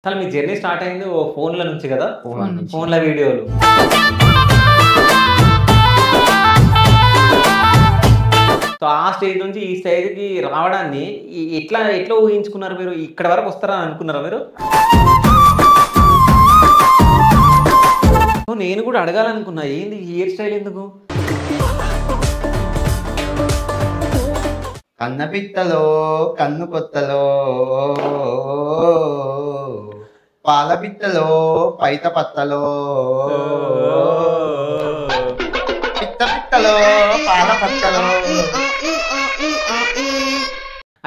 అసలు మీ journey start అయింది ఓ ఫోన్ల నుంచి కదా? ఫోన్ నుంచి. ఫోన్ల వీడియోలు. సో ఆ స్టేజ్ నుంచి ఈ స్టేజ్‌కి రావడాన్ని ఎట్లా ఊహించుకున్నారు మీరు? ఇక్కడి వరకు వస్తారని అనుకున్నారా మీరు? సో నేను కూడా అడగాలనుకున్నా, ఏంది ఈ హెయిర్ స్టైల్ ఎందుకు? కన్నపిత్తలో కన్ను కొత్తలో పాలపిత్తలో పైత పత్తలో పిత్త పిత్తలో పాల పత్తలో.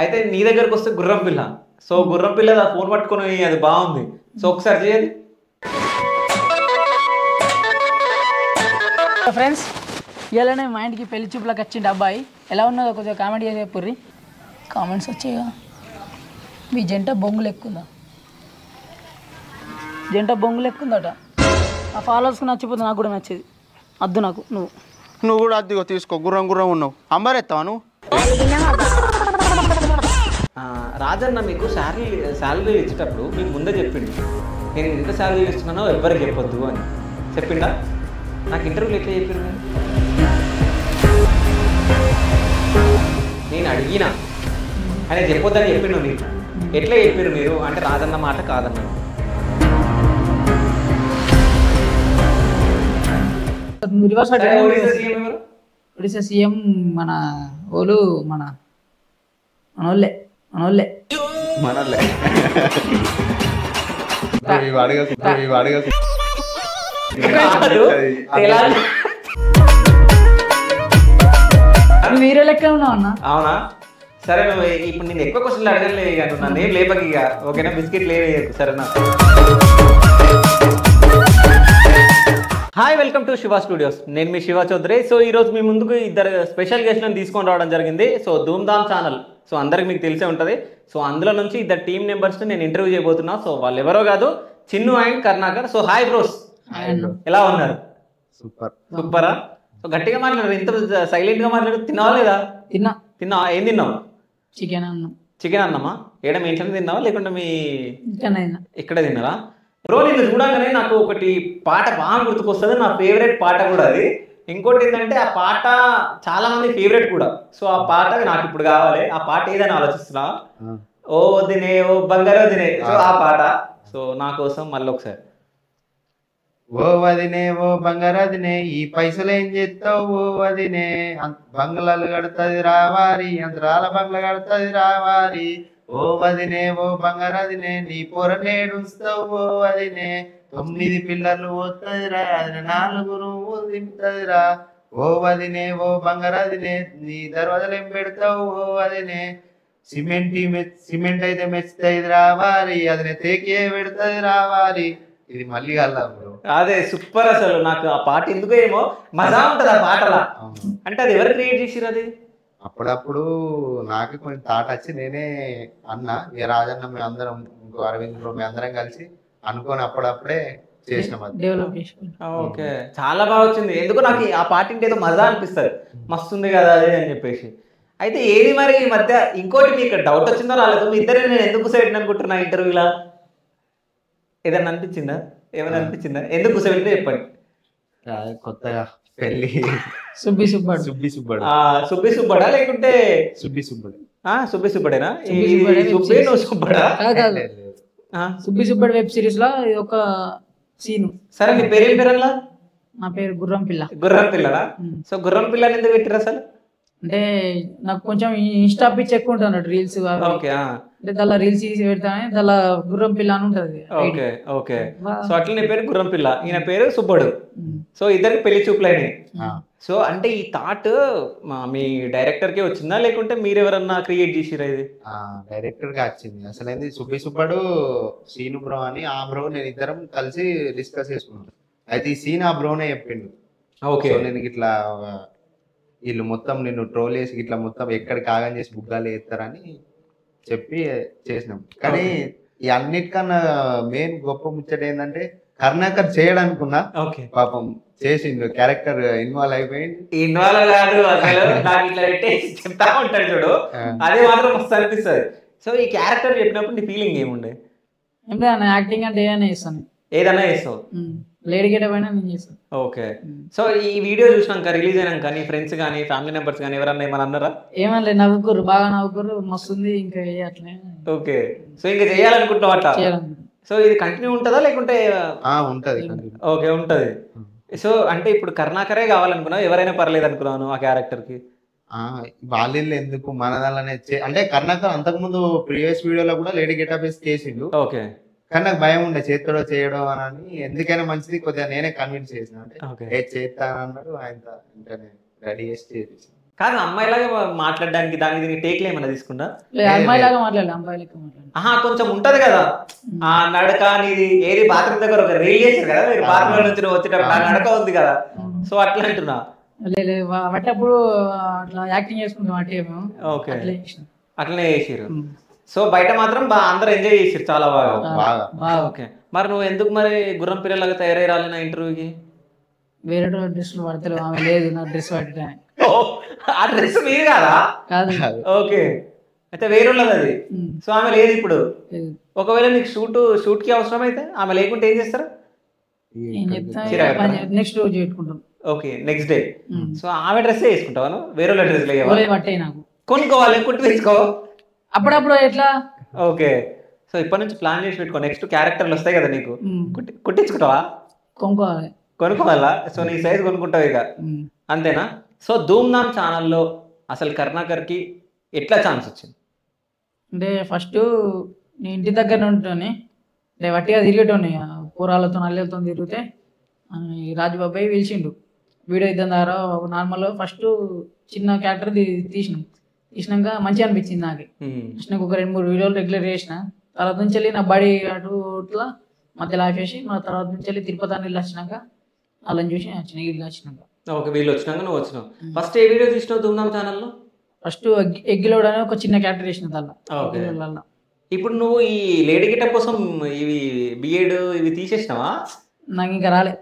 అయితే నీ దగ్గరకు వస్తే గుర్రం పిల్ల. సో గుర్రం పిల్ల ఫోన్ పట్టుకొని అది బాగుంది. సో ఒకసారి చేయండి. ఫ్రెండ్స్, ఇవాళనే మా ఇంటికి పెళ్లి చూపులకు వచ్చిండు అబ్బాయి. ఎలా ఉన్నదో కొంచెం కామెంట్ చేసి చెప్పుర్రి. కామెంట్స్ వచ్చాయిగా. మీ జంట బొంగులు ఎక్కుందా? జంట బొంగులు ఎక్కుందట. ఆ ఫాలోవర్స్కి నచ్చిపోతే నాకు కూడా నచ్చేది. వద్దు నాకు నువ్వు కూడా అద్దెగో తీసుకో, గుర్రం గుర్రం ఉన్నావు. అంబరెత్తావా నువ్వు? రాజన్న మీకు శాలరీ ఇచ్చేటప్పుడు మీకు ముందే చెప్పిండు, నేను ఎంత శాలరీ ఇస్తున్నానో ఎవరికి చెప్పొద్దు అని చెప్పిండా? నాకు ఇంటర్వ్యూలు ఎట్లా చెప్పారు? నేను అడిగినా ఆయన చెప్పొద్దని చెప్పిండు. నీకు ఎట్లా చెప్పారు మీరు అంటే రాజన్న మాట కాదన్న? రివర్స్ ఒడిశా సీఎం మన ఓలు మనోళ్ళే మనలే ఇవి అడగకు. వీరే లెక్క ఉన్నావు అన్న. అవునా? సరే, నువ్వు ఇప్పుడు నేను ఎక్కువ క్వశ్చన్లు అడగలేదు ఇక, నువ్వు నన్ను ఏం లేపకి ఇక, ఓకేనా? బిస్కెట్ లేవేయకు, సరేనా? Hi, welcome to Shiva studios. నేను మీ శివ చౌదరి. సో ఈరోజు మీ ముందుకు ఇద్దరు స్పెషల్ గెస్ట్లను తీసుకొని రావడం జరిగింది. సో ధూమ్ధామ్ ఛానల్, సో అందరికి మీకు తెలిసే ఉంటుంది. సో అందులో నుంచి ఇద్దరు టీమ్ మెంబర్స్ని నేను ఇంటర్వ్యూ చేయబోతున్నా. సో వాళ్ళు ఎవరో కాదు, Chinnu and Karnakar. So hi bros, ఎలా ఉన్నారు? సూపరా? సో గట్టిగా మాట్లాడారు, ఇంత సైలెంట్గా మాట్లాడు. తిన్నావా లేదా? తిన్నావా? ఏం తిన్నావు? చికెన్ అన్నం. చికెన్ అన్నమా? ఏడా మీ ఇంట్లో తిన్నావా లేకుంటే మీ ఇక్కడే తిన్నారా? బ్రో, నేను చూడగానే నాకు ఒకటి పాట బాగా గుర్తుకొస్తుంది. నా ఫేవరెట్ పాట కూడా అది. ఇంకోటి ఏంటంటే ఆ పాట చాలా మంది ఫేవరెట్ కూడా. సో ఆ పాట నాకు ఇప్పుడు కావాలి. ఆ పాట ఏదని ఆలోచిస్తున్నా. ఓ వదినే, ఓ బంగారు వదినే. సో ఆ పాట సో నా కోసం మళ్ళీ ఒకసారి. ఓ వదినే, ఓ బంగారదినే, ఈ పైసలు ఏం చేస్తావు? ఓ వదినే, బంగ్లాలు కడుతుంది రావారి, అంతరాల బంగ్లా కడుతుంది రావారి. ఓ వదినే, ఓ బంగారదినే, నీ పొర నేడుస్తావు. ఓ వదినే, 9 పిల్లలు పోతుందిరా, 4 రూములు దింపుతుందిరా. ఓ వదినే, ఓ బంగారదినే, నీ దర్వాజలు ఏం పెడతావు? ఓ వదినే, సిమెంట్ అయితే మెచ్చుతుంది రావారి, అదినే తేకే పెడుతుంది రావారి. ఇది మళ్ళీ కల్లా అదే సూపర్. అసలు నాకు ఆ పాట ఎందుకో ఏమో మజా ఉంటుంది ఆ పాటలా. అంటే అది ఎవరు క్రియేట్ చేసిరు? అది అప్పుడప్పుడు నాకు కొంచెం థాట్ వచ్చి నేనే అన్నా, ఇక రాజన్న మేము అందరం, ఇంకో అరవింద్ బ్రో మేము అందరం కలిసి అనుకోని అప్పుడప్పుడే చేసినాం. అది ఓకే, చాలా బాగా వచ్చింది. ఎందుకో నాకు ఆ పాట ఇంటి ఏదో మజా అనిపిస్తుంది, మస్తుంది కదా అది అని చెప్పేసి. అయితే ఏది మరి ఈ మధ్య ఇంకోటి మీకు డౌట్ వచ్చిందో రాలేదు, మీ ఇద్దరు నేను ఎందుకు కూర్చోబెట్టిన అనుకుంటున్నా ఇంటర్వ్యూలా? ఏదన్నా అనిపించిందా? ఏమైనా అనిపించిందా? ఎందుకు కూర్చోబెట్టినా చెప్పండి. కొత్తగా పెళ్లి సుబ్బి సుబ్బడు. సుబ్బి సుబ్బడా లేకుంటే సుబ్బి సుబ్బడు? సుబ్బి సుబ్బడేనా? సుబ్బి నువ్వు సుబ్బడా? సుబ్బి సుబ్బడు వెబ్ సిరీస్ లో ఇది ఒక సీన్. సరే, నీ పేరు ఏం పేరల్లా? నా పేరు గుర్రం పిల్ల. గుర్రం పిల్లనా? సో గుర్రం పిల్లని ఎందుకు పెట్టిరు అసలు? అంటే నాకు కొంచెం ఇన్స్టా పిచ్ ఎక్కువ ఉంటుంది అన్నట్టు, రీల్స్. ఓకే, అంటే దానిలో రీల్స్ తీసి పెడతానే దానిలో గుర్రం పిల్ల అని ఉంటుంది. Okay okay. సో అట్లా నీ పేరు గుర్రం పిల్ల, ఈయన పేరు సుబ్బడు. సో ఇద్దరికి పెళ్లి చూపులైనవి. సో అంటే ఈ థాట్ మీ డైరెక్టర్ కే వచ్చిందా లేకుంటే మీరెవరన్నా క్రియేట్ చేసిరా? ఇది డైరెక్టర్ గా వచ్చింది. అసలు ఏంది, సుబ్బి సుబ్బడు సీను బ్రో అని, ఆ బ్రో నేను ఇద్దరం కలిసి డిస్కస్ చేసుకున్నాం. అయితే ఈ సీన్ ఆ బ్రోనే చెప్పిండు. ఓకే, నేను ఇట్లా వీళ్ళు మొత్తం నిన్ను ట్రోల్ చేసి ఇట్లా మొత్తం ఎక్కడ కాగం చేసి బుగ్గాలు వేస్తారని చెప్పి చేసినాం. కానీ ఈ అన్నిటికన్నా మెయిన్ గొప్ప ముచ్చట ఏంటంటే కర్ణాకర్ చేయడానుకున్నా, పాపం చేసిండు, క్యారెక్టర్ ఇన్వాల్వ్ అయిపోయింది. ఇన్వాల్వ్ కాదు అసలు, నాకు ఇట్లా పెట్టేసి చెప్తా ఉంటాడు చూడు, అదే మాత్రం మస్తు అనిపిస్తుంది. సో ఈ క్యారెక్టర్ చెప్పినప్పుడు నీ ఫీలింగ్ ఏముండే? ఏం లేదు యాక్టింగ్ అంటే ఏదైనా చేస్తాను. ఏదైనా చేస్తావు. లేడీ గెటప్ అయినా నేను చేస్తాను. ఓకే. సో ఈ వీడియో చూసినాక రిలీజ్ అయినాక నీ ఫ్రెండ్స్ కానీ ఫ్యామిలీ మెంబర్స్ కానీ ఎవరన్నా ఏమన్నా అన్నారా? ఏమనలేదు, నవ్వుకుర్రు, బాగా నవ్వుకుర్రు, మస్తుంది ఇంకా అట్లే ఓకే. సో ఇంకా చేయాలనుకుంటున్నావు అట్లా? చేయాలనుకుంటున్నాను. సో ఇది కంటిన్యూ ఉంటుందా లేకుంటే? ఉంటది. ఓకే, ఉంటది. సో అంటే ఇప్పుడు కరుణాకరే కావాలనుకున్నావు, ఎవరైనా పర్లేదు అనుకున్నాను ఆ క్యారెక్టర్ కి? వాళ్ళు ఎందుకు మన దానిలోనే అంటే కర్ణాకర్ అంతకుముందు ప్రీవియస్ వీడియోలో కూడా లేడీ గెటప్ వేసి చేసిండు. ఓకే. కానీ నాకు భయం ఉండే చేస్తాడో చేయడం అని. ఎందుకైనా మంచిది కొద్దిగా నేనే కన్విన్స్ చేసిన, అంటే చేస్తానన్నాడు ఆయన, వెంటనే రెడీ చేసి చేసి. కాదు అమ్మాయిలాగా మాట్లాడడానికి దానికి దీనికి టేక్లు ఏమన్నా తీసుకుంటా? అమ్మాయిలాగా మాట్లాడలేదు, అమ్మాయిలాగా మాట్లాడలేదు. కొంచెం ఉంటది కదా ఆ నడక అనేది. ఏది బాత్రూమ్ దగ్గర ఒక రీల్ చేశారు కదా మీరు, బాత్రూమ్ నుంచి వచ్చేటప్పుడు ఆ నడక ఉంది కదా, సో అట్లా అంటున్నా. అప్పుడు అట్లా యాక్టింగ్ చేసుకుంటాం అంటే ఓకే, అట్లనే చేసిరు. సో బయట మాత్రం అందరూ ఎంజాయ్ చేసిరు చాలా బాగా. ఓకే. మరి నువ్వు ఎందుకు మరి గుర్రం పిల్లలాగా తయారై రాలి నా ఇంటర్వ్యూకి? వేరే డ్రెస్సులు పడతలేవు, ఆమె లేదు నా డ్రెస్ పట్టడానికి. ఆ డ్రెస్ మీరు కాదా? కాదు. ఓకే, అయితే వేరే ఉన్నది అది. సో ఆమె లేదు ఇప్పుడు. ఒకవేళ నీకు షూట్ కి అవసరం అయితే ఆమె లేకుంటే ఏం చేస్తారు? నెక్స్ట్ రోజు పెట్టుకుంటాం. Okay, next day. సో ఆమె డ్రెస్ వేసుకుంటావా? వేరే డ్రెస్ పట్టాయి నాకు, కొనుక్కోవాలి, కుట్టి వేసుకో అప్పుడప్పుడు ఎట్లా. ఓకే. సో ఇప్పటి నుంచి ప్లాన్ చేసి పెట్టుకో, నెక్స్ట్ క్యారెక్టర్లు వస్తాయి కదా నీకు, కుట్టించుకుంటావా? కొనుక్కోవాలా? సో నీ సైజ్ కొనుక్కుంటావు ఇక, అంతేనా? సో ధూమ్ధామ్ ఛానల్లో అసలు కరుణాకర్కి ఎట్లా ఛాన్స్ వచ్చింది? అంటే ఫస్ట్ నేను ఇంటి దగ్గర ఉంటాను, వట్టిగా తిరిగేటోని కూరాలతో అల్లెలతో తిరిగితే ఈ రాజుబాబాయ్ పిలిచిండు వీడియో ఇద్దాం ద్వారా. నార్మల్ ఫస్ట్ చిన్న క్యారెక్టర్ తీసినాక మంచిగా అనిపించింది నాకు. నాకు ఒక 2-3 వీడియోలు రెగ్యులర్ చేసిన. తర్వాత నుంచి వెళ్ళి నా బడి అటు ఇట్లా మధ్యలో ఆపేసి మన తర్వాత నుంచి వెళ్ళి తిరుపతి అని వచ్చినాక వాళ్ళని చూసి వచ్చిన వీళ్ళు వచ్చినాక. ఓకే, వీళ్ళు వచ్చినాక నువ్వు వచ్చినావు. ఫస్ట్ ఏ వీడియో తీసినావు ధూమ్ధామ్ ఛానల్లో? ఫస్ట్ ఎగ్గిలోడ్ అనే ఒక చిన్న క్యారెక్టర్ చేసిన దానిలో. ఇప్పుడు నువ్వు ఈ లేడీ గెటప్ కోసం ఇవి బిఎడ్ ఇవి తీసేసినావా? నాకు ఇంకా రాలే.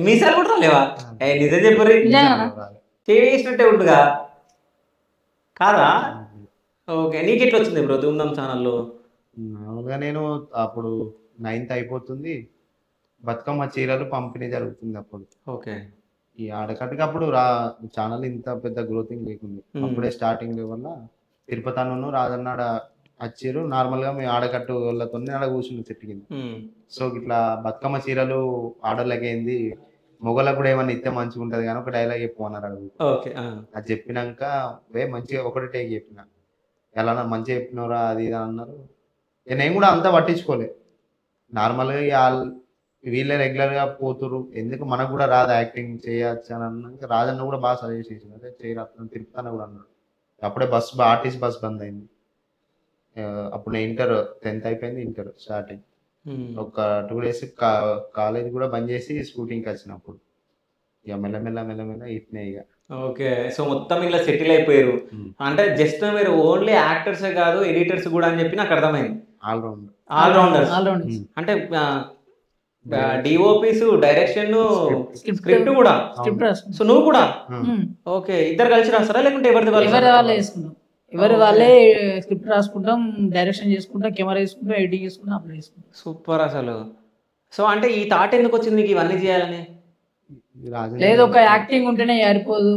మీసాలు కూడా రాలేవా? నిజం చెప్పరు, చేసినట్టే ఉండుగా కాదా? ఓకే, నీకు ఎట్లా వచ్చింది బ్రో ధూమ్ధామ్ ఛానల్లో? మామూలుగా నేను అప్పుడు 9th అయిపోతుంది, బతుకమ్మ చీరలు పంపిణీ జరుగుతుంది అప్పుడు. ఓకే. ఈ ఆడకట్టుకి అప్పుడు ఛానల్ ఇంత పెద్ద గ్రోతింగ్ లేకుంది, అప్పుడే స్టార్టింగ్ వల్ల తిరుపతి అన్న రాజన్నాడ వచ్చారు. నార్మల్ గా మేము ఆడకట్టు వాళ్ళతో ఆడ కూర్చుని చెట్టు కింద. సో ఇట్లా బతుకమ్మ చీరలు ఆర్డర్లకి అయింది, మొగలకు కూడా ఏమన్నా ఇస్తే మంచిగా ఉంటది కానీ ఒక డైలాగ్ చెప్పమన్నారు అడుగు. అది చెప్పినాక మంచిగా ఒకటి టేక్ చెప్పిన, ఎలా మంచిగా చెప్పినవరా అది ఇది అన్నారు. నేను కూడా అంతా పట్టించుకోలే, నార్మల్గా వీళ్ళే రెగ్యులర్ గా పోతురు, ఎందుకు మనకు కూడా రాదు యాక్టింగ్ చేయొచ్చు అని అన్నాక రాజన్న కూడా బాగా సజెస్ట్ చేసింది, అదే చేయరాదు తిరుపతి కూడా అన్నాడు. అప్పుడే ఆర్టీసీ బస్ బంద్ అయింది. అప్పుడు నేను 10th అయిపోయింది, ఇంటర్ స్టార్టింగ్. ఒక 2 days కాలేజ్ కూడా బంద్ చేసి స్కూటీకి వచ్చినప్పుడు ఇక మెల్లమెల్ల ఇట్నే ఇక. ఓకే. సో మొత్తం ఇలా సెటిల్ అయిపోయారు అంటే జస్ట్ మీరు ఓన్లీ యాక్టర్స్ కాదు ఎడిటర్స్ కూడా అని చెప్పి నాకు అర్థమైంది. ఆల్రౌండర్స్ అంటే డిఓపీస్, డైరెక్షన్, స్క్రిప్ట్ కూడా. సో నువ్వు కూడా ఓకే, ఇద్దరు కలిసి రాస్తారా లేకుంటే ఎవరిది వాళ్ళే వేసుకుంటాం? ఎవరి వాళ్ళే స్క్రిప్ట్ రాసుకుంటాం, డైరెక్షన్ చేసుకుంటాం, కెమెరా చేసుకుంటాం, ఎడిటింగ్ చేసుకుంటాం, అప్లోడ్ చేసుకుంటాం. సూపర్ అసలు. సో అంటే ఈ థాట్ ఎందుకు వచ్చింది నీకు ఇవన్నీ చేయాలని? లేదు, ఒక యాక్టింగ్ ఉంటేనే సరిపోదు,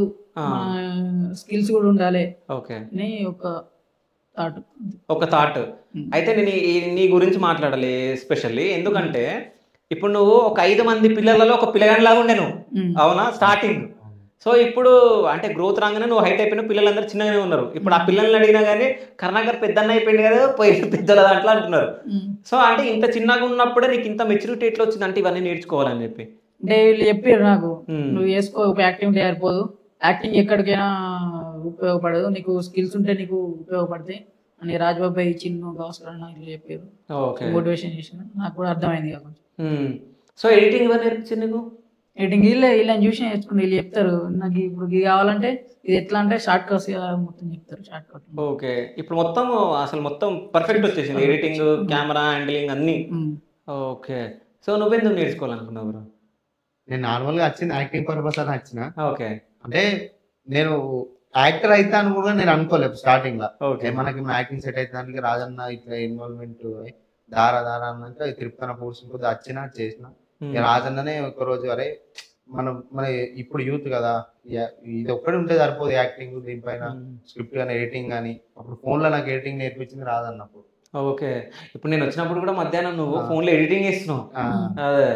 స్కిల్స్ కూడా ఉండాలి. ఓకే, ఒక థాట్. అయితే నేను నీ గురించి మాట్లాడాలి ఎస్పెషల్లీ, ఎందుకంటే ఇప్పుడు నువ్వు ఒక 5 మంది పిల్లలలో ఒక పిల్లగానిలాగా ఉండే నువ్వు, అవునా స్టార్టింగ్. సో ఇప్పుడు అంటే గ్రోత్ రాగానే నువ్వు హైట్ అయిపోయినా పిల్లలందరూ చిన్నగానే ఉన్నారు. ఇప్పుడు ఆ పిల్లల్ని అడిగినా కానీ కరుణాకర్ పెద్దన్న అయిపోయింది కదా, పెద్దల దాంట్లో అంటున్నారు. సో అంటే ఇంత చిన్నగా ఉన్నప్పుడే నీకు ఇంత మెచ్యూరిటీ ఎట్లా వచ్చింది అంటే ఇవన్నీ నేర్చుకోవాలని చెప్పి? అంటే వీళ్ళు చెప్పారు నాకు, నువ్వు చేసుకో, ఒక యాక్టింగ్ సరిపోదు, యాక్టింగ్ ఎక్కడికైనా ఉపయోగపడదు, నీకు స్కిల్స్ ఉంటే నీకు ఉపయోగపడతాయి అని రాజబాబాయ్ చిన్న అవసరం నాకు చెప్పారు. మోటివేషన్ చేసిన, నాకు కూడా అర్థమైంది కాబట్టి. సో ఎడిటింగ్ ఇవన్నీ నేర్పించింది నీకు? ఎడిటింగ్ వీళ్ళని చూసి నేర్చుకుని వీళ్ళు చెప్తారు నాకు, ఇప్పుడు ఇది కావాలంటే ఇది ఎట్లా అంటే షార్ట్ కట్స్ మొత్తం చెప్తారు, షార్ట్ కట్. ఓకే, ఇప్పుడు మొత్తం అసలు మొత్తం పర్ఫెక్ట్ వచ్చేసింది, ఎడిటింగ్, కెమెరా హ్యాండిలింగ్ అన్ని. ఓకే, సో నువ్వెందుకు నేర్చుకోవాలనుకున్నావు బ్రో? నేను నార్మల్గా వచ్చింది యాక్టింగ్ పర్పస్ అని వచ్చిన. ఓకే, అంటే నేను యాక్టర్ అవుతాను కూడా నేను అనుకోలేదు స్టార్టింగ్ లో. మనకి యాక్టింగ్ సెట్ అవుతానికి రాజన్న ఇట్లా ఇన్వాల్వ్మెంట్ దారా అన్నాక తిరుపతన పూడ్చిన కొద్ది వచ్చిన చేసిన ఇక రాజన్ననే ఒక రోజు అరే మన ఇప్పుడు యూత్ కదా ఇది ఒక్కటి ఉంటే సరిపోదు యాక్టింగ్ దీనిపైన స్క్రిప్ట్ కానీ ఎడిటింగ్ కానీ అప్పుడు ఫోన్లో నాకు ఎడిటింగ్ నేర్పించింది రాదన్నప్పుడు. ఓకే. ఇప్పుడు నేను వచ్చినప్పుడు కూడా మధ్యాహ్నం నువ్వు ఫోన్లో ఎడిటింగ్ చేస్తున్నావు. అదే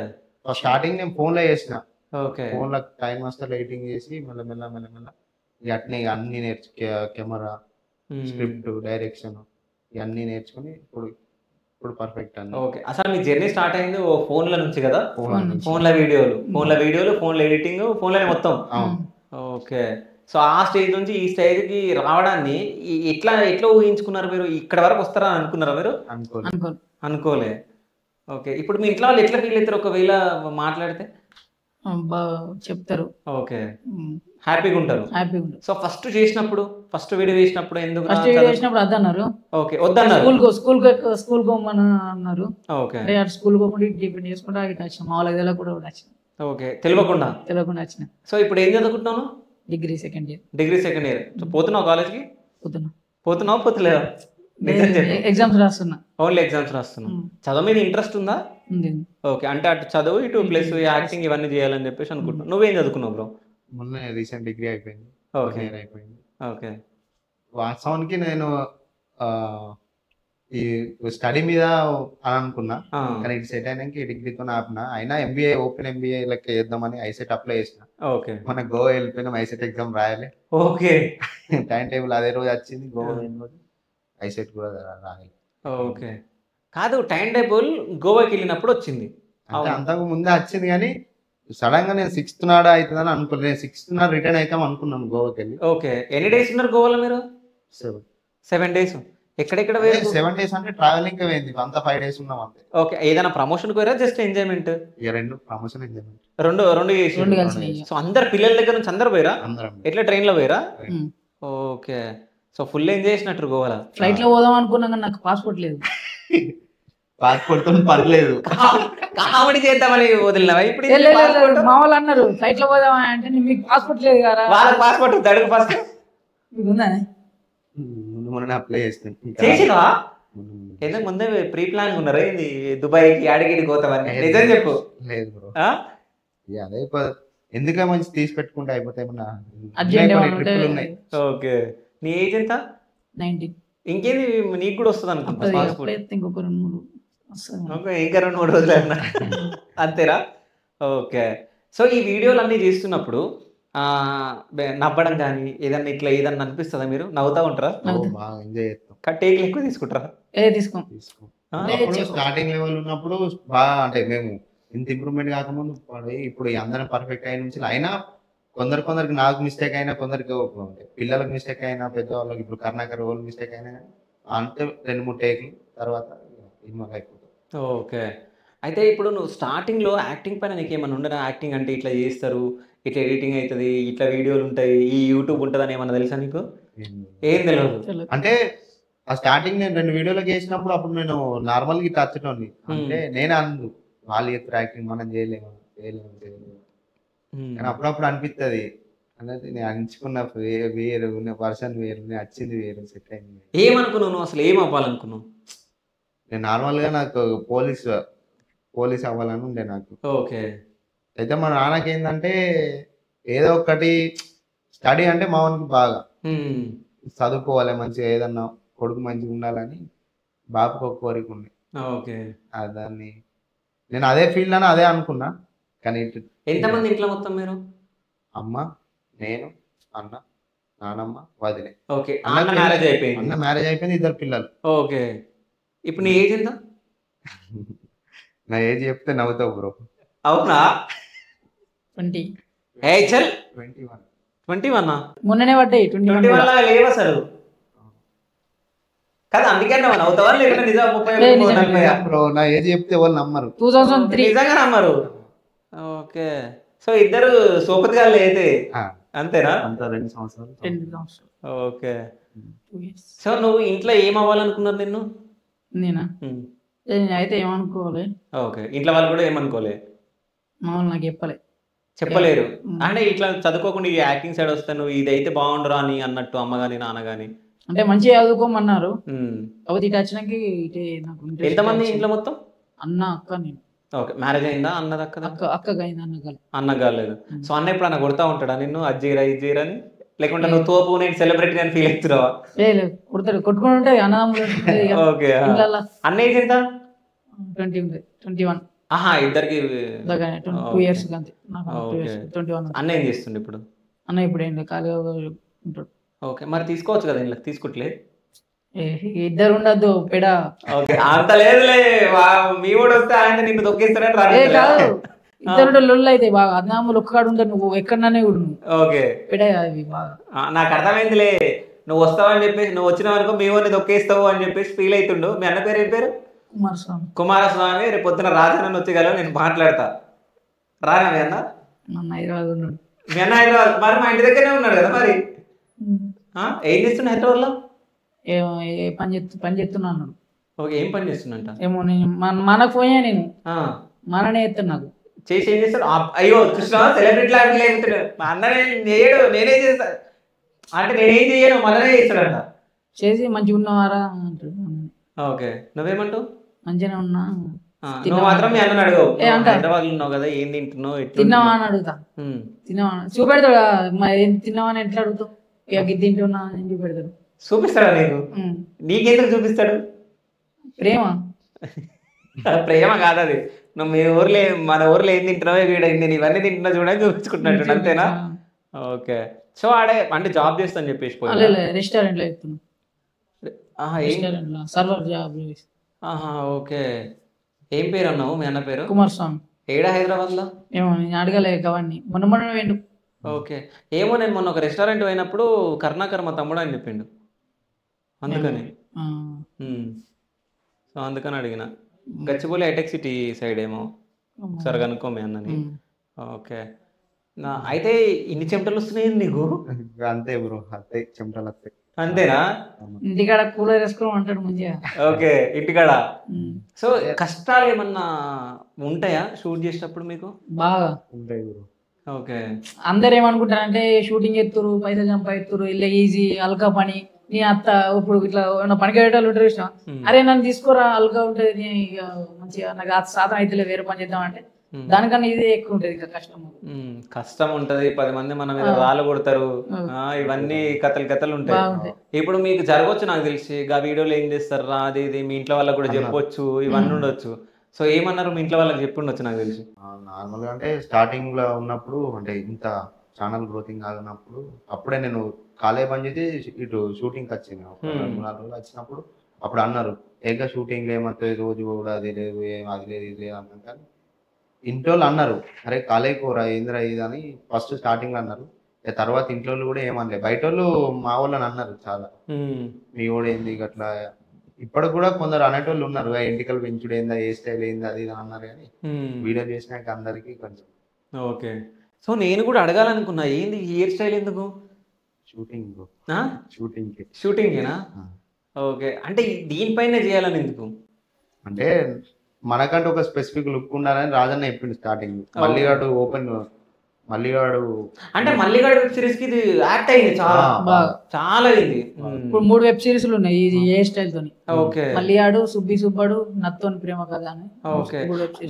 స్టార్టింగ్ నేను ఫోన్లో చేసిన, ఓకే. ఫోన్లో టైం మాస్టర్ ఎడిటింగ్ చేసి మెల్ల ఇక అట్నే ఇక అన్ని కెమెరా స్క్రిప్ట్ డైరెక్షన్ ఇవన్నీ నేర్చుకుని ఇప్పుడు పర్ఫెక్ట్ అండి. ఓకే. అసలు మీ జర్నీ స్టార్ట్ అయింది ఓ ఫోన్ల నుంచి కదా? నుంచి. ఫోన్ల వీడియోలు ఫోన్ల ఎడిటింగ్ ఫోన్లోనే మొత్తం. ఓకే. సో ఆ స్టేజ్ నుంచి ఈ స్టేజ్కి రావడాన్ని ఎట్లా ఊహించుకున్నారు మీరు? ఇక్కడ వరకు వస్తారా అనుకున్నారా మీరు? అనుకోలే. ఓకే. ఇప్పుడు మీ ఇంట్లో వాళ్ళు ఎట్లా ఫీల్ అవుతారు ఒకవేళ మాట్లాడితే? బాగా చెప్తారు. ఓకే. హ్యాపీగా ఉంటారు. సో ఫస్ట్ వీడియో చేసినప్పుడు ఎందుకు చేసినప్పుడు వద్దన్నారు. ఓకే. వద్దన్నారు. స్కూల్ పోమని అన్నారు. ఓకే. స్కూల్ పోకుండా డిపెండ్ చేసుకుంటా ఇట్లా వచ్చిన మా వాళ్ళ దగ్గర కూడా వచ్చిన. ఓకే. తెలియకుండా వచ్చిన. సో ఇప్పుడు ఏం చదువుకుంటున్నాను? Degree second year. సో పోతున్నావు కాలేజ్కి? పోతున్నావు పోతలేదా? ఎగ్జామ్స్ రాస్తున్నా. ఓన్లీ ఎగ్జామ్స్ రాస్తున్నా. చదువు మీద ఇంట్రెస్ట్ ఉందా? ఓకే. అంటే అటు చదువు ఇటు ప్లస్ యాక్టింగ్ ఇవన్నీ చేయాలని చెప్పేసి అనుకుంటున్నాను. నువ్వేం చదువుకున్నావు బ్రో? మొన్న రీసెంట్ డిగ్రీ అయిపోయింది. ఓకే. అయిపోయింది. ఓకే. వాస్తవానికి నేను ఈ స్టడీ మీద అని అనుకున్నా, కానీ ఇటు సెట్ అయినాక డిగ్రీతో ఆపిన. అయినా ఎంబీఏ ఓపెన్ ఎంబీఏ లెక్క చేద్దామని ఐసెట్ అప్లై చేసిన. ఓకే. మన గోవా వెళ్ళిపోయినాం, ఐసెట్ ఎగ్జామ్ రాయాలి. ఓకే. టైం టేబుల్ అదే రోజు వచ్చింది, గోవా రోజు ఐసెట్ కూడా రాయాలి. ఓకే. కాదు, టైం టేబుల్ గోవాకి వెళ్ళినప్పుడు వచ్చింది. అంటే అంతకు ముందే వచ్చింది కానీ సడన్ గా నేను 6th నాడు అవుతుందని అనుకోలేదు. 6th నాడు రిటర్న్ అవుతాం అనుకున్నాను గోవాకి వెళ్ళి. ఓకే. ఎన్ని డేస్ ఉన్నారు గోవాలో మీరు? 7 days. ఎక్కడెక్కడ 7 days అంటే ట్రావెలింగ్ పోయింది, అంతా 5 days ఉన్నాం అంతే. ఓకే. ఏదైనా ప్రమోషన్ పోయారా జస్ట్ ఎంజాయ్మెంట్? రెండు ప్రమోషన్ ఎంజాయ్మెంట్ రెండు చేసి. సో అందరు పిల్లల దగ్గర నుంచి అందరు పోయారా? అందరం. ఎట్లా ట్రైన్ లో పోయారా? ఓకే. సో ఫుల్ ఎంజాయ్ చేసినట్టు గోవాలో. ఫ్లైట్ లో పోదాం అనుకున్నా కానీ నాకు పాస్పోర్ట్ లేదు. పాస్పోర్ట్ తో పర్లేదు, కామెడీ చేద్దామని వదిలినావా? ఇప్పుడు మా వాళ్ళు అన్నారు ఫ్లైట్ లో పోదామా అంటే మీకు పాస్పోర్ట్ లేదు కదా. వాళ్ళ పాస్పోర్ట్ దడుగు పాస్పోర్ట్ మీకు ఉందా? మొన్న అప్లై చేస్తాను. చేసినా ఎందుకు ముందే ప్రీ ప్లాన్ ఉన్నారా ఏంది? దుబాయ్కి అడిగిడి పోతామని నిజం చెప్పు. లేదు బ్రో, అదే ఎందుకే మంచి తీసి పెట్టుకుంటే అయిపోతాయి. ఉన్నాయి. ఓకే. నీ ఏజ్ ఎంత? 19. ఇంకేంది నీకు కూడా వస్తుంది అనుకుంటా పాస్పోర్ట్? ఇంకొక 2-3 ఓకే. ఇంకా 2-3 రోజులు అన్నా అంతేరా? ఓకే. సో ఈ వీడియోలు అన్నీ చేస్తున్నప్పుడు నవ్వడం కానీ ఏదన్నా ఇట్లా ఏదన్నా అనిపిస్తుందా? మీరు నవ్వుతా ఉంటారా? బాగా ఎంజాయ్ చేస్తాం. టేక్లు ఎక్కువ తీసుకుంటారా? తీసుకో. స్టార్టింగ్ లెవెల్ ఉన్నప్పుడు బాగా అంటే మేము ఇంత ఇంప్రూవ్మెంట్ కాకముందు ఇప్పుడు అందరం పర్ఫెక్ట్ అయిన నుంచి అయినా కొందరికి నాకు మిస్టేక్ అయినా, కొందరికి పిల్లలకు మిస్టేక్ అయినా, పెద్దవాళ్ళకి ఇప్పుడు కర్ణాకర్ వాళ్ళు మిస్టేక్ అయినా అంటే 2-3 టేక్లు తర్వాత ఇన్వాల్వ్ అయిపోతాం. ఓకే. అయితే ఇప్పుడు నువ్వు స్టార్టింగ్లో యాక్టింగ్ పైన నీకు ఏమైనా ఉండదా? యాక్టింగ్ అంటే ఇట్లా చేస్తారు, ఇట్లా ఎడిటింగ్ అవుతుంది, ఇట్లా వీడియోలు ఉంటాయి, ఈ యూట్యూబ్ ఉంటుంది అని ఏమన్నా తెలుసా నీకు? ఏం తెలియదు. అంటే ఆ స్టార్టింగ్ నేను 2 వీడియోలకు చేసినప్పుడు అప్పుడు నేను నార్మల్గా ఇట్లా వచ్చేటోని. అంటే నేను అందు వాళ్ళు చెప్తారు యాక్టింగ్ మనం చేయలేము. కానీ అప్పుడప్పుడు అనిపిస్తుంది అనేది నేను అంచుకున్న వేరు పర్సన్ వేరు, నేను వచ్చింది వేరు, సెట్ అయింది. ఏమనుకున్నావు నువ్వు అసలు? ఏం అవ్వాలనుకున్నావు? నేను నార్మల్గా నాకు పోలీస్ అవ్వాలని ఉండే నాకు. ఓకే. అయితే మా నాన్నకి ఏంటంటే ఏదో ఒకటి స్టడీ అంటే మా వానికి బాగా చదువుకోవాలి, మంచిగా ఏదన్నా కొడుకు మంచిగా ఉండాలని బాబుకి ఒక కోరిక ఉంది. ఓకే. దాన్ని నేను అదే ఫీల్డ్ అని అదే అనుకున్నా. కానీ ఎంతమంది ఇంట్లో మొత్తం మీరు? అమ్మ, నేను, అన్న, నానమ్మ, వదిలే. ఓకే. అన్న మ్యారేజ్ అయిపోయింది? అన్న మ్యారేజ్ అయిపోయింది, 2 పిల్లలు. ఓకే. ఇప్పుడు నీ ఏజ్ ఎంత? నా ఏజ్ చెప్తే నవ్వుతావు బ్రో. అవునా? 20. 21. మొన్ననే పడ్డాయి 21 లాగా లేవు అసలు కదా. అందుకే నవ్వుతావా లేకపోతే నిజం? 30 బ్రో, నా ఏజ్ చెప్తే వాళ్ళు నమ్మరు. 2003 నిజంగా నమ్మరు. ఓకే. సో ఇద్దరు సోపతిగా అయితే అంతేనా? 2 సంవత్సరాలు. ఓకే. సో నువ్వు ఇంట్లో ఏం అవ్వాలనుకున్నారు నిన్ను? నేనా? అయితే ఏమనుకోవాలి. ఓకే. ఇంట్లో వాళ్ళు కూడా ఏమనుకోలే? మా వాళ్ళు నాకు చెప్పలేరు. అంటే ఇట్లా చదువుకోకుండా ఈ యాక్టింగ్ సైడ్ వస్తే నువ్వు ఇదైతే బాగుండరా అని అన్నట్టు అమ్మ కానీ నాన్న కానీ అంటే మంచిగా చదువుకోమన్నారు. ఉమ్. కాకపోతే ఇటు వచ్చినాక ఇటే నాకు interest ఎంతమంది వచ్చింది. ఇంట్లో మొత్తం? అన్న అక్క నేను. ఓకే, మ్యారేజ్ అయిందా అన్నది అక్కదా? అక్కగా అయింది అన్నగా. అన్న కాలేదు. సో అన్న ఇప్పుడు అన్న కొడతా ఉంటాడా నిన్ను అజ్జీరా ఇజ్జీరా అని, లేకుంటే నువ్వు తోపు నేను సెలబ్రిటీ అని ఫీల్ అవుతున్నావా? లేదు కొడతాడు, కొట్టుకుని ఉంటాయి అన్నదమ్ములు ఉంటాయి ఇక. ఓకే. ఇళ్ళల్లో అన్న ఏజ్ ఎంత? 20 ఉంటుంది, 21 ఆహా, ఇద్దరికి. దగ్గర 2 years అంతే. నాకు 2 years, 21. అన్న ఏం చేస్తుండే ఇప్పుడు? అన్న ఇప్పుడు ఏంటి ఖాళీగా ఉంటాడు. ఓకే, మరి తీసుకోవచ్చు కదా ఇంట్లో, తీసుకుంటలే? ఇద్దరు ఉండద్దు పెడ. ఓకే, అంత లేదులే, మీ కూడా వస్తే ఆయన నిన్ను తొక్కిస్తాడని కాదు, రాలేదు. ఇద్దరు లొల్లు అయితే బాగా అన్నదమ్ములు ఒక్కడు ఉంటాడు, నువ్వు ఎక్కడనే కూడా నువ్వు ఓకే, పెడ అవి బాగా. నాకు అర్థమైందిలే, నువ్వు వస్తావని చెప్పేసి, నువ్వు వచ్చిన వరకు మీ ఊరిని తొక్కేస్తావు అని చెప్పేసి ఫీల్ అవుతుండు. మీ అన్న పేరు ఏం పేరు? కుమారస్వామి. కుమారస్వామి. రేపు పొద్దున రాజన్న వచ్చేగలవు, నేను మాట్లాడతా. రానా మీ అన్న? మన హైదరాబాద్ ఉన్నాడు. మీ అన్న హైదరాబాద్, మరి మా ఇంటి దగ్గరనే ఉన్నాడు కదా మరి. ఏం చేస్తున్నా హైదరాబాద్లో? ఏమో పని చేస్తున్నా అన్నాడు. ఓకే, ఏం పని చేస్తున్నంట? ఏమో నేను మనకు పోయా, నేను మననే ఎత్తాను. నాకు చేసి ఏం చేస్తాడు? అయ్యో కృష్ణ సెలబ్రిటీ లాగా లేకపోతాడు. మా అన్న చేయడు, నేనే చేస్తా అంటే నేనేం చేయను, మననే చేస్తాడంట. చేసి మంచిగా ఉన్నవారా అంటాడు. ఓకే, నువ్వేమంటావు? మంచిగానే ఉన్నా. నువ్వు మాత్రం మీ అన్నని అడుగు, హైదరాబాద్ లో ఉన్నావు కదా, ఏం తింటున్నావు, తిన్నావా అని అడుగుతా. తిన్నావా చూపెడతాడు. ఏం తిన్నావా అని ఎట్లా అడుగుతావు? ఇక ఇది తింటున్నా అని చూపెడతాడు. చూపిస్తాడా నీకు? నీకెందుకు చూపిస్తాడు? ప్రేమ. ప్రేమ కాదు అది, నువ్వు మీ ఊర్లో మన ఊర్లో ఏం తింటున్నావు, ఇక్కడ నేను ఇవన్నీ తింటున్నా చూడని చూపించుకుంటున్నట్టు, అంతేనా? ఓకే, సో ఆడే అంటే జాబ్ చేస్తాను చెప్పేసి పోయి రెస్టారెంట్ లో చెప్తున్నా. Server job. ఓకే, ఏం పేరు అన్నావు మీ అన్న పేరు? కుమారస్వామి. ఏడా హైదరాబాద్ లో? ఏమో నేను అడగలే అవన్నీ, మొన్న వేండు. ఓకే, ఏమో నేను మొన్న ఒక రెస్టారెంట్ పోయినప్పుడు కరుణాకర్ మా తమ్ముడు అని చెప్పిండు, అందుకని. సో అందుకని అడిగిన. గచ్చిబౌలి హైటెక్ సిటీ సైడ్ ఏమో, ఒకసారి కనుక్కో మీ అన్నని. ఓకే, అయితే ఇన్ని చెమటలు వస్తున్నాయి నీకు? అంతే బ్రో, అంతే చెమటలు వస్తాయి. అంతేనా? ఇంటికాడ కూలర్ వేసుకోవడం అంటాడు మంచిగా. ఓకే, ఇంటికాడ. సో కష్టాలు ఏమన్నా ఉంటాయా షూట్ చేసేటప్పుడు మీకు? బాగా ఉంటాయి బ్రో. ఓకే, అందరు ఏమనుకుంటారంటే షూటింగ్ ఎత్తురు, పైసలు సంపాదిస్తురు, ఇలా ఈజీ అల్కా పని. నీ అత్త ఇప్పుడు ఇట్లా పనికి వెళ్ళేటోళ్ళు ఉంటారు ఇష్టం. అరే నన్ను తీసుకోరా, అల్కా ఉంటుంది, ఇక మంచిగా నాకు సాధన అయితే వేరే పని చేద్దాం అంటే దానికన్నా ఇదే ఎక్కువ ఉంటుంది. ఇంకా కష్టం ఉంటది, 10 మంది మన మీద రాళ్ళు కొడతారు, ఇవన్నీ కథలు ఉంటాయి. ఇప్పుడు మీకు జరగవచ్చు నాకు తెలిసి, ఆ వీడియోలో ఏం చేస్తారు రా అది ఇది, మీ ఇంట్లో వాళ్ళకి కూడా చెప్పొచ్చు, ఇవన్నీ ఉండొచ్చు. సో ఏమన్నారు మీ ఇంట్లో వాళ్ళకి చెప్పుండొచ్చు నాకు తెలిసి. నార్మల్ గా అంటే స్టార్టింగ్ లో ఉన్నప్పుడు, అంటే ఇంత ఛానల్ గ్రోతింగ్ కాగినప్పుడు, అప్పుడే నేను కాలేజ్ పని చేసి ఇటు షూటింగ్కి వచ్చింది. 3-4 రోజులు వచ్చినప్పుడు అప్పుడు అన్నారు, ఏక షూటింగ్ ఏమవుతుంది, రోజు కూడా అది లేదు, అది లేదు ఇది లేదు అన్నాను. కానీ ఇంట్లో అన్నారు, అరే కాలేజ్ కోరా ఏందిరా ఇది అని ఫస్ట్ స్టార్టింగ్ లో అన్నారు. తర్వాత ఇంట్లో కూడా ఏమనలేదు, బయట వాళ్ళు మా వాళ్ళని అన్నారు చాలా, మీ కూడా ఏంది అట్లా. ఇప్పటికి కూడా కొందరు అనేటోళ్ళు ఉన్నారు, ఎంటికలు పెంచుడు ఏందా, ఏ స్టైల్ ఏంది అది ఇది అన్నారు. కానీ వీడియో చేసినాక అందరికి కొంచెం. ఓకే, సో నేను కూడా అడగాలనుకున్నా, ఏంది హెయిర్ స్టైల్ ఎందుకు? షూటింగేనా? ఓకే, అంటే దీనిపైన చేయాలని ఎందుకు? అంటే మనకంటే ఒక స్పెసిఫిక్ లుక్ ఉండాలని రాజన్న చెప్పిండు స్టార్టింగ్. మల్లిగాడు మల్లిగాడు అంటే మల్లిగాడు వెబ్ సిరీస్ కి ఇది యాక్ట్ అయింది, చాలా అయింది. ఇప్పుడు 3 వెబ్ సిరీస్లు ఉన్నాయి ఇది ఏ స్టైల్ తోని. ఓకే, మల్లిగాడు, సుబ్బడు, నత్తోని ప్రేమ కథ అని. ఓకే,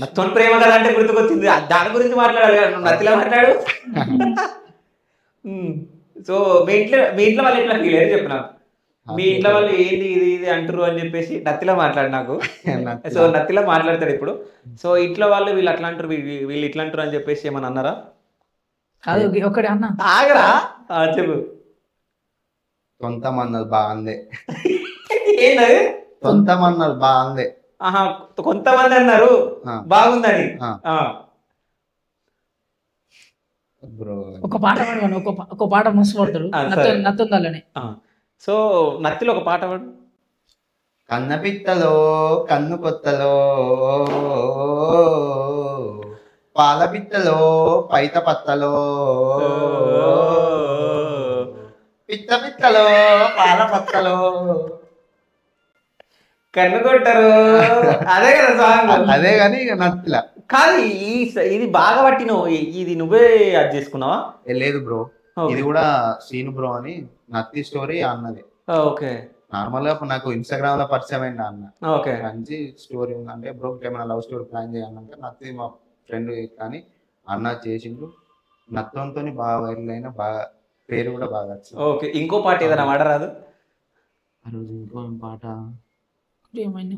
నత్తోని ప్రేమ కథ అంటే గుర్తుకొచ్చింది, దాని గురించి మాట్లాడాలి, నత్తిలా మాట్లాడు. సో మీ ఇంట్లో వాళ్ళు ఎట్లా ఫీల్ అయ్యారు చెప్పు నాకు. మీ ఇంట్లో వాళ్ళు ఏంది ఇది ఇది అంటారు అని చెప్పేసి నత్తిలా మాట్లాడు నాకు. సో నత్తిలా మాట్లాడతాడు ఇప్పుడు. సో ఇంట్లో వాళ్ళు వీళ్ళు అట్లా అంటారు, వీళ్ళు ఇట్లా అంటారు అని చెప్పేసి ఏమన్నా అన్నారా? కాదు ఒకటి అన్న ఆగరా, చెప్పు. కొంతమంది బాగుంది. ఏంటది? కొంతమంది బాగుంది. ఆహా, కొంతమంది అన్నారు బాగుందని. ఒక పాట పాడమని, ఒక పాట మస్తు పడతాడు నత్తుందాలని. సో నత్తిలో ఒక పాట పాడు. కన్న పిత్తలో కన్ను కొత్తలో పాల పిత్తలో పైత పత్తలో పిత్త పిత్తలో పాల పత్తలో కన్ను కొట్టరు, అదే కదా సాంగ్. అదే కానీ ఇక నత్తిలా కాదు. ఇది బాగా పట్టినవు, ఇది నువ్వే అది చేసుకున్నావా? లేదు బ్రో, ఇది కూడా సీను బ్రో అని నత్తి స్టోరీ అన్నది. ఓకే నార్మల్ గా నాకు ఇన్స్టాగ్రామ్ లో పరిచయం అయింది అన్న. ఓకే మంచి స్టోరీ ఉంది అంటే బ్రో ఏమైనా లవ్ స్టోరీ ప్లాన్ చేయాలంటే నత్తి మా ఫ్రెండ్ కానీ అన్న చేసిండు. నత్తంతో బాగా వైరల్ అయిన బాగా పేరు కూడా బాగా వచ్చింది. ఓకే ఇంకో పాట ఏదైనా వాడరాదు? ఆ రోజు ఇంకో పాట ఏమైనా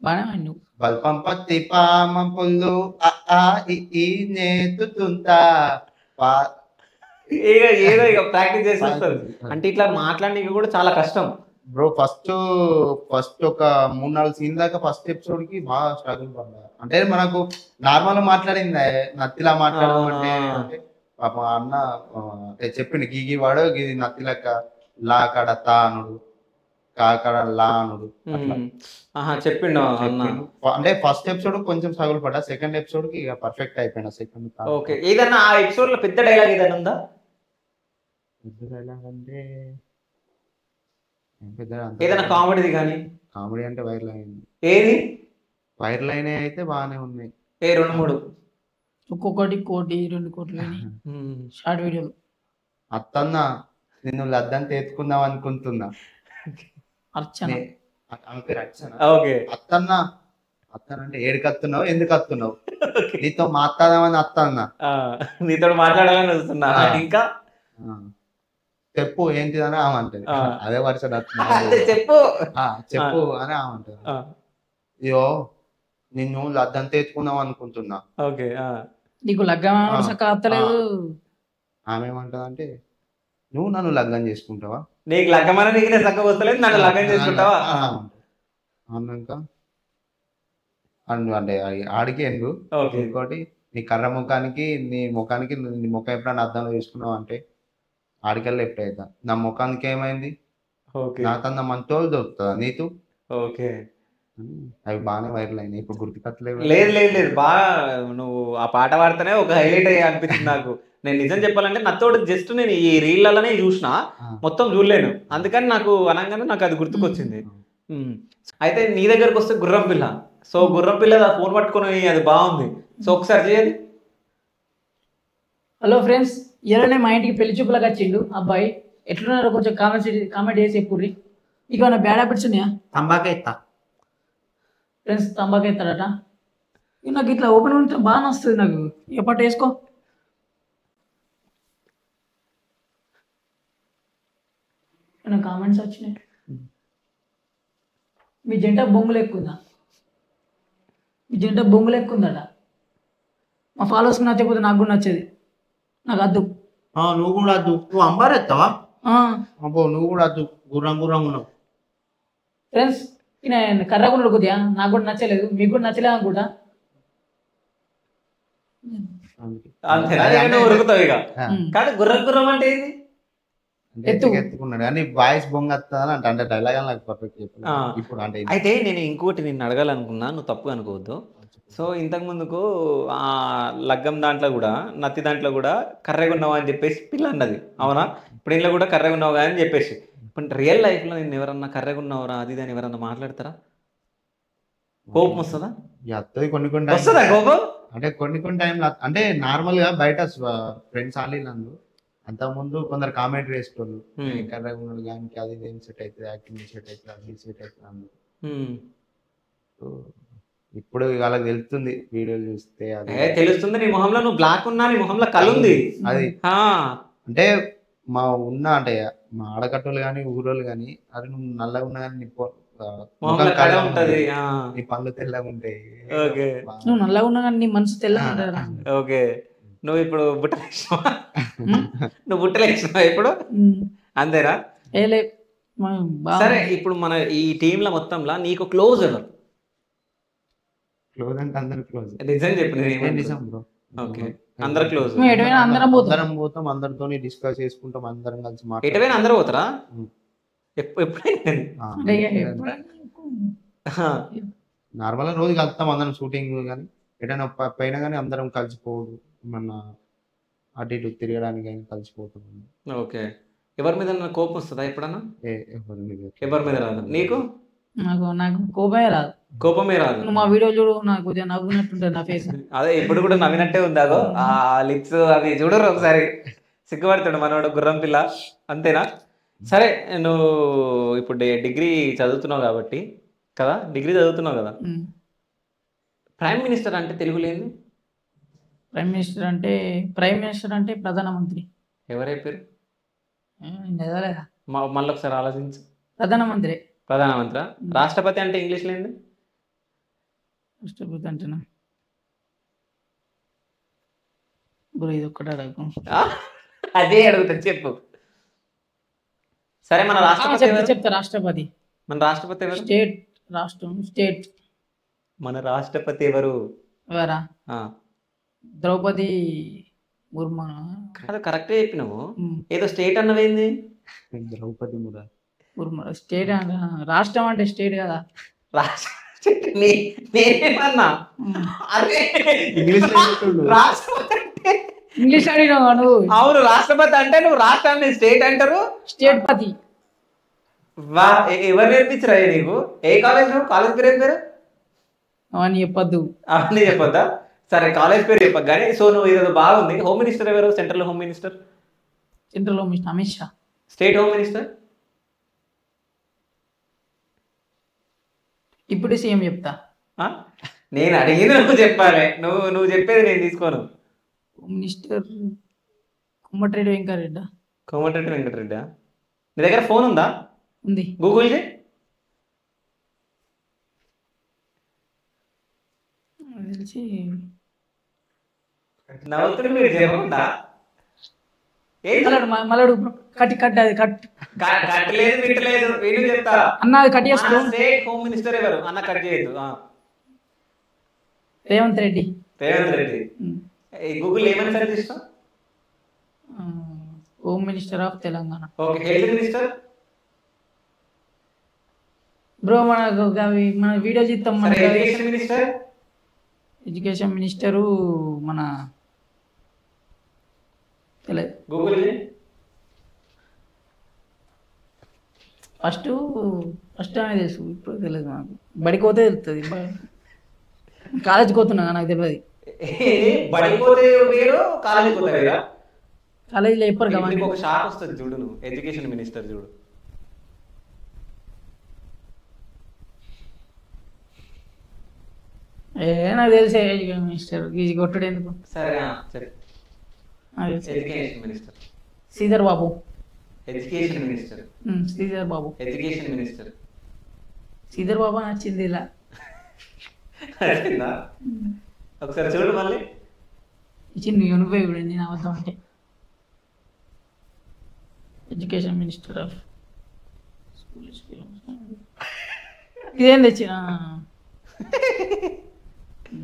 బాగా నువ్వు బల్పం పత్తి పామ పుల్లు ఆ ఆ ఇ ఈ నేతుతుంటా పా ఏదో ఇక ప్రాక్టీస్ చేసి వస్తారు. అంటే ఇట్లా మాట్లాడడానికి కూడా చాలా కష్టం బ్రో. ఫస్ట్ ఒక 3-4 సీన్ దాకా ఫస్ట్ ఎపిసోడ్ కి బాగా స్ట్రగుల్ పడ్డా. అంటే మనకు నార్మల్ మాట్లాడింది నత్తిలా మాట్లాడమంటే అంటే పాప అన్న అంటే చెప్పిండు గీగి వాడు ఇది నత్తి లెక్క లా కాడ తా అనుడు కాకడ లా అనుడు అట్లా చెప్పిండు అన్న. అంటే ఫస్ట్ ఎపిసోడ్ కొంచెం స్ట్రగుల్ పడ్డా, సెకండ్ ఎపిసోడ్ కి ఇక పర్ఫెక్ట్ అయిపోయినా. సెకండ్ ఓకే ఏదన్నా ఆ ఎపిసోడ్ లో పెద్ద డైలాగ్ ఏదైనా ఉందా? అంటే ఏదైనా కామెడీది కానీ? కామెడీ అంటే వైరల్ అయింది. ఏది వైరల్ అయినాయి అయితే బాగానే ఉన్నాయి. 2-3 ఒక్కొక్కటి 1-2 కోట్లు షార్ట్ వీడియోలు. అత్తన్న నిన్ను లద్దని తేతుకుందాం అనుకుంటున్నా. అర్చన ఆమె పేరు అర్చన. ఓకే అత్తన్న అంటే ఏడికి వస్తున్నావు, ఎందుకు వస్తున్నావు, నీతో మాట్లాడదామని అత్తన్న, నీతో మాట్లాడాలని వస్తున్నా ఇంకా చెప్పు ఏంటిదని ఆమె అంటది. అదే వరుస చెప్పు చెప్పు అని ఆమె అంటది. అయ్యో నిన్ను లద్దని తేతుకుందాం అనుకుంటున్నా. ఓకే నీకు లగ్గం అత్తలేదు. ఆమె ఏమంటది అంటే నువ్వు నన్ను లగ్గం చేసుకుంటావా, నీకు లగ్గమని నీకు చక్కగా వస్తలేదు, నన్ను లగ్గం చేసుకుంటావా అన్నాక అంటే ఆడికి ఎందు ఇంకోటి నీ కర్ర ముఖానికి నీ ముఖానికి నీ ముఖం ఎప్పుడైనా అర్థంలో తీసుకున్నావు అంటే ఆడికెళ్ళి ఎప్పుడైతా నా ముఖానికి ఏమైంది, నా తన మంతోళ్ళు దొరుకుతుందా నీతు. ఓకే అవి బాగానే వైరల్ అయినాయి. ఇప్పుడు గుర్తుకట్టలేదు. లేదు బాగా నువ్వు ఆ పాట పాడితేనే ఒక హైలైట్ అయ్యి అనిపించింది నాకు. నేను నిజం చెప్పాలంటే నత్తోడు జస్ట్ నేను ఈ రీళ్ళలోనే చూసిన, మొత్తం చూడలేను. అందుకని నాకు అనగానే నాకు అది గుర్తుకొచ్చింది. అయితే నీ దగ్గరకు వస్తే గుర్రం పిల్ల. సో గుర్రం పిల్ల ఫోన్ పట్టుకొని అది బాగుంది. సో ఒకసారి చేయాలి. హలో ఫ్రెండ్స్, ఇలానే మా ఇంటికి పెళ్లి చూపులకు వచ్చిండు అబ్బాయి. ఎట్లున్నారో కొంచెం కామెంట్ చేసి చెప్పుర్రి. మీకు ఏమైనా బ్యాడ్ హ్యాబిట్స్ ఉన్నాయా? తంబాకే ఇస్తా ఫ్రెండ్స్ తంబాకు ఎత్తాడట. నాకు ఇట్లా ఓపెన్ ఉంటే బాగా వస్తుంది నాకు. ఏ పాట వేసుకో. కామెంట్స్ వచ్చినాయి. మీ జంట బొంగులు ఎక్కుందా? మీ జంట బొంగులు ఎక్కుందట. మా ఫాలోవర్స్కి నచ్చకపోతే నాకు కూడా నచ్చేది. నాకు అద్దు. నువ్వు కూడా అద్దు. నువ్వు అంబారెత్తావా? అబ్బో నువ్వు కూడా అద్దు. గుర్రం ఉన్నావు. ఫ్రెండ్స్ ఈయన కర్రకుండా కొద్దిగా నాకు కూడా నచ్చలేదు, మీకు కూడా నచ్చలేదు అనుకుంటా. ఉరుకుతావు ఇక. కానీ గుర్రం అంటే ఏంది? ఎత్తుకున్నాడు కానీ వాయిస్ బొంగని అంటే డైలాగ్ నాకు పర్ఫెక్ట్ చెప్పాను ఇప్పుడు. అంటే అయితే నేను ఇంకోటి నిన్ను అడగాలనుకున్నా, నువ్వు తప్పు అనుకోవద్దు. సో ఇంతకు ముందుకు ఆ లగ్గం దాంట్లో కూడా నత్తి దాంట్లో కూడా కర్రెగున్నావా అని చెప్పేసి పిల్ల అన్నది, అవునా? ఇప్పుడు ఇంట్లో కూడా కర్రెగున్నావు అని చెప్పేసి. ఇప్పుడు రియల్ లైఫ్లో నేను ఎవరన్నా కర్రెగున్నావురా అది అని ఎవరన్నా మాట్లాడతారా? కోపం వస్తుందా? కొన్ని వస్తుందా కోపం? అంటే కొన్ని టైంలో అంటే నార్మల్ గా బయట ఫ్రెండ్స్ ఆడినందు అంతకుముందు కొందరు కామెంట్ వేసుకోరు కర్రగా ఉన్నాడు కానీ అది ఏం సెట్ అవుతుంది, యాక్టింగ్ సెట్ అవుతుంది, అది సెట్ అవుతుంది. ఇప్పుడు వాళ్ళకి తెలుస్తుంది వీడియోలు చూస్తే. అది తెలుస్తుంది. నీ మొహంలో నువ్వు బ్లాక్ ఉన్నా, నీ మొహంలో కలుంది. అది అంటే అంటే మా ఆడకట్టోళ్ళు కానీ ఊరోళ్ళు కానీ అది నువ్వు నల్లగా ఉన్నా కానీ ఉంటది, నీ పళ్ళు తెల్లగా ఉంటాయి. నువ్వు నల్లగా ఉన్నా కానీ నీ మనసు తెల్లగా ఉంటారా? ఓకే నువ్వు ఇప్పుడు బుట్టలేసినావా? నువ్వు బుట్టలేసినావా ఇప్పుడు? అంతేనా? సరే ఇప్పుడు మన ఈ టీంల మొత్తంలో నీకు క్లోజ్ ఎవరు? క్లోజ్ అంటే అందరు క్లోజ్. నిజం చెప్పు. నిజం బ్రో. ఓకే అందరు క్లోజ్. అందరం పోతాం, అందరితో డిస్కస్ చేసుకుంటాం, అందరం కలిసి మాట్లాడతాం. ఎటువైనా అందరూ పోతారా? నార్మల్ గా రోజు కలుస్తాం అందరం షూటింగ్ కానీ ఎటైనా పైన కానీ అందరం కలిసిపోదు, ఏమన్నా అటు ఇటు తిరగడానికి కానీ కలిసిపోతాం. ఓకే ఎవరి మీద కోపం వస్తుందా ఎప్పుడన్నా? ఎవరి మీద రాదు. నీకు? నాకు కోపమే రాదు. కోపమే రాదు. మా వీడియో చూడు, నాకు కొద్దిగా నవ్వునట్టుంటది నా ఫేస్. అదే ఇప్పుడు కూడా నవ్వినట్టే ఉంది. అదో ఆ లిప్స్ అవి చూడరు ఒకసారి. సిగ్గుపడతాడు మనోడు గుర్రం పిల్ల, అంతేనా? సరే, నువ్వు ఇప్పుడు డిగ్రీ చదువుతున్నావు కాబట్టి కదా, డిగ్రీ చదువుతున్నావు కదా, ప్రైమ్ మినిస్టర్ అంటే తెలుగులో ఏంది? ప్రైమ్ మినిస్టర్ అంటే ప్రధానమంత్రి. ఎవరైపోయారు? చదవలేదా? మళ్ళీ ఒకసారి ఆలోచించు. ప్రధానమంత్రి. ప్రధానమంత్రి. రాష్ట్రపతి అంటే ఇంగ్లీష్లో ఏంది? రాష్ట్రపతి అంటేనా బ్రో, ఇది ఒక్కటే అడగకు. అదే అడుగుతా, చెప్పు. సరే, మన రాష్ట్రపతి ఎవరు? చెప్తా. రాష్ట్రపతి. మన రాష్ట్రపతి ఎవరు? స్టేట్. మన రాష్ట్రపతి ఎవరు? ఎవరా? ద్రౌపది ముర్ము. కాదు, కరెక్టే చెప్పినావు. ఏదో స్టేట్ అన్నవేంది? ద్రౌపది ముర్ము. స్టేట్ రాష్ట్రం అంటే స్టేట్ కదా. నేనేమన్నా? అరే, రాష్ట్రపతి అంటే ఇంగ్లీష్ అడిగినావు నువ్వు. అవును, రాష్ట్రపతి అంటే నువ్వు రాష్ట్రాన్ని స్టేట్ అంటారు. స్టేట్ పతి. ఎవరు నేర్పించరా నీకు? ఏ కాలేజ్? నువ్వు కాలేజ్ పేరు ఏం పేరు? అవన్నీ చెప్పొద్దు. అవన్నీ చెప్పొద్దా? సరే, కాలేజ్ పేరు చెప్పక కానీ. సో నువ్వు ఏదో బాగుంది. హోమ్ మినిస్టర్ ఎవరు? Central home minister. Central home minister Amit Shah. State home minister? ఇప్పుడు సీఎం చెప్తా. నేను అడిగింది నువ్వు చెప్పాలి. నువ్వు చెప్పేది నేను తీసుకోను. Home minister Komatireddy Venkatreddy. కోమటిరెడ్డి వెంకటరెడ్డి. నీ దగ్గర ఫోన్ ఉందా? ఉంది. గూగుల్ చే. తెలిసి నవ్వుతుంది మీరు చెప్పకుండా. మలడు కట్ అది కట్ కట్టలేదు, విట్టలేదు. నేను చెప్తా అన్న, అది కట్ చేసుకో. స్టేట్ హోమ్ మినిస్టర్ ఎవరు అన్న? కట్ చేయొద్దు. రేవంత్ రెడ్డి. గూగుల్ ఏమని సెర్చ్ చేస్తాం? Home minister of Telangana. Okay. Health minister? Bro మన వీడియో చూస్తాం. మన ఎడ్యుకేషన్ మినిస్టర్? ఎడ్యుకేషన్ మినిస్టరు మన తెలియదు. గూగుల్ ఫస్ట్ అనేది తెలుసు, ఇప్పుడు తెలియదు నాకు. బడికి పోతే తెలుస్తుంది. కాలేజ్కి పోతున్నా, నాకు తెలియదు. బడిపోతే వేరు, కాలేజ్ పోతే వేరా? కాలేజీలో ఎప్పుడు కావాలి. ఒక షాప్ వస్తుంది చూడు, నువ్వు ఎడ్యుకేషన్ మినిస్టర్ చూడు. నాకు తెలిసే ఎడ్యుకేషన్ మినిస్టర్. ఇది కొట్టుడు ఎందుకు? సరే, సరే. Education minister Sridhar Babu. Education minister Sridhar Babu. Education minister Sridhar Babu నచ్చింది. ఇలా ఒకసారి చూడు మళ్ళీ. ఇచ్చింది నువ్వే కూడా, నేను అబద్ధం అంటే. ఎడ్యుకేషన్ మినిస్టర్ ఆఫ్ ఇదేం తెచ్చిన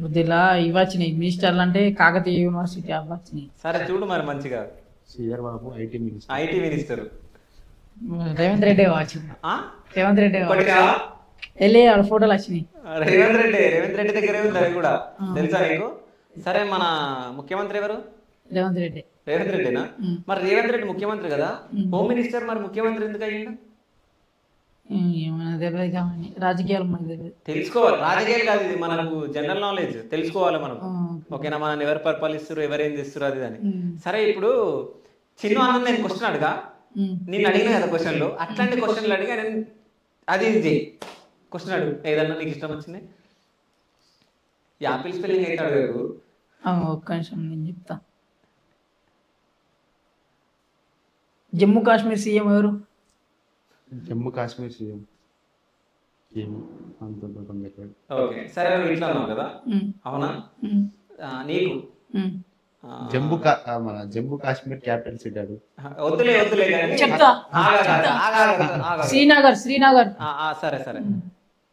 బుద్ధిలా ఇవి వచ్చినాయి. మినిస్టర్లు అంటే కాకతీయ యూనివర్సిటీ అవి వచ్చినాయి. సరే చూడు మరి మంచిగా. Sridhar Babu IT minister. రేవంత్ రెడ్డి వచ్చింది. రేవంత్ రెడ్డి వెళ్ళి ఆడ ఫోటోలు వచ్చినాయి. రేవంత్ రెడ్డి దగ్గరే ఉంది అది కూడా, తెలుసా నీకు? సరే, మన ముఖ్యమంత్రి ఎవరు? రేవంత్ రెడ్డినా? మరి రేవంత్ రెడ్డి ముఖ్యమంత్రి కదా, హోమ్ మినిస్టర్. మరి ముఖ్యమంత్రి ఎందుకు అయ్యిండు? ఏమైనా తెలియదు కానీ రాజకీయాలు మనకు తెలియదు. తెలుసుకోవాలి. రాజకీయాలు కాదు, ఇది మనకు జనరల్ నాలెడ్జ్, తెలుసుకోవాలి మనం. ఓకేనా? మనల్ని ఎవరు పరిపాలిస్తారు, ఎవరేం చేస్తారు అది అని. సరే, ఇప్పుడు చిన్న అన్న నేను క్వశ్చన్ అడగా, నేను అడిగిన కదా క్వశ్చన్లు, అట్లాంటి క్వశ్చన్లు అడిగా నేను అది ఇది క్వశ్చన్ అడుగు, ఏదన్నా నీకు ఇష్టం వచ్చింది. యాపిల్ స్పెల్లింగ్ అయితే అడగదు. ఒక్క నిమిషం నేను చెప్తా. జమ్మూ కాశ్మీర్ సీఎం ఎవరు? Jammu Kashmir CM okay. సరే, నువ్వు ఇట్లా అన్నావు కదా, అవునా? నీకు మన జమ్మూ కాశ్మీర్ క్యాపిటల్ సిటీ అడు. వద్దులే చెప్తా. శ్రీనగర్. సరే.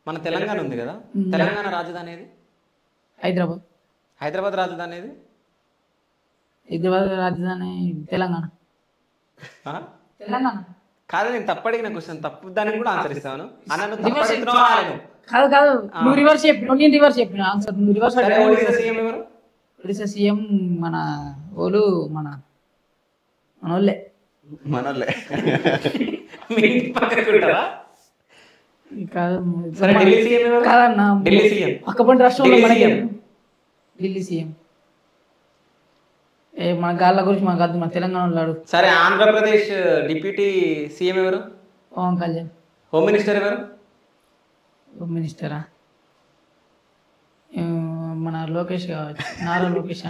మన తెలంగాణ ఉంది కదా, తెలంగాణ రాజధాని ఏది? హైదరాబాద్ రాజధాని ఏది? హైదరాబాద్ రాజధాని తెలంగాణ. కాదు, నేను తప్పు అడిగిన క్వశ్చన్, తప్పు దానికి కూడా ఆన్సర్ ఇస్తాను. కాదు, నువ్వు రివర్స్ చెప్పిన, నేను రివర్స్ చెప్పిన ఆన్సర్. నువ్వు రివర్స్. సీఎం ఎవరు? ఒడిశా సీఎం మన ఓలు మన మనోళ్ళే. కాదన్నా, పక్కపంటి రాష్ట్రంలో మనకి ఢిల్లీ సీఎం మన గాళ్ళ గురించి మాకు కాదు, మన తెలంగాణలో అడుగు. సరే, ఆంధ్రప్రదేశ్ డిప్యూటీ సీఎం ఎవరు? పవన్ కళ్యాణ్. హోమ్ మినిస్టర్ ఎవరు? హోమ్ మినిస్టరా? మన లోకేష్ కావచ్చు, నారా లోకేష్.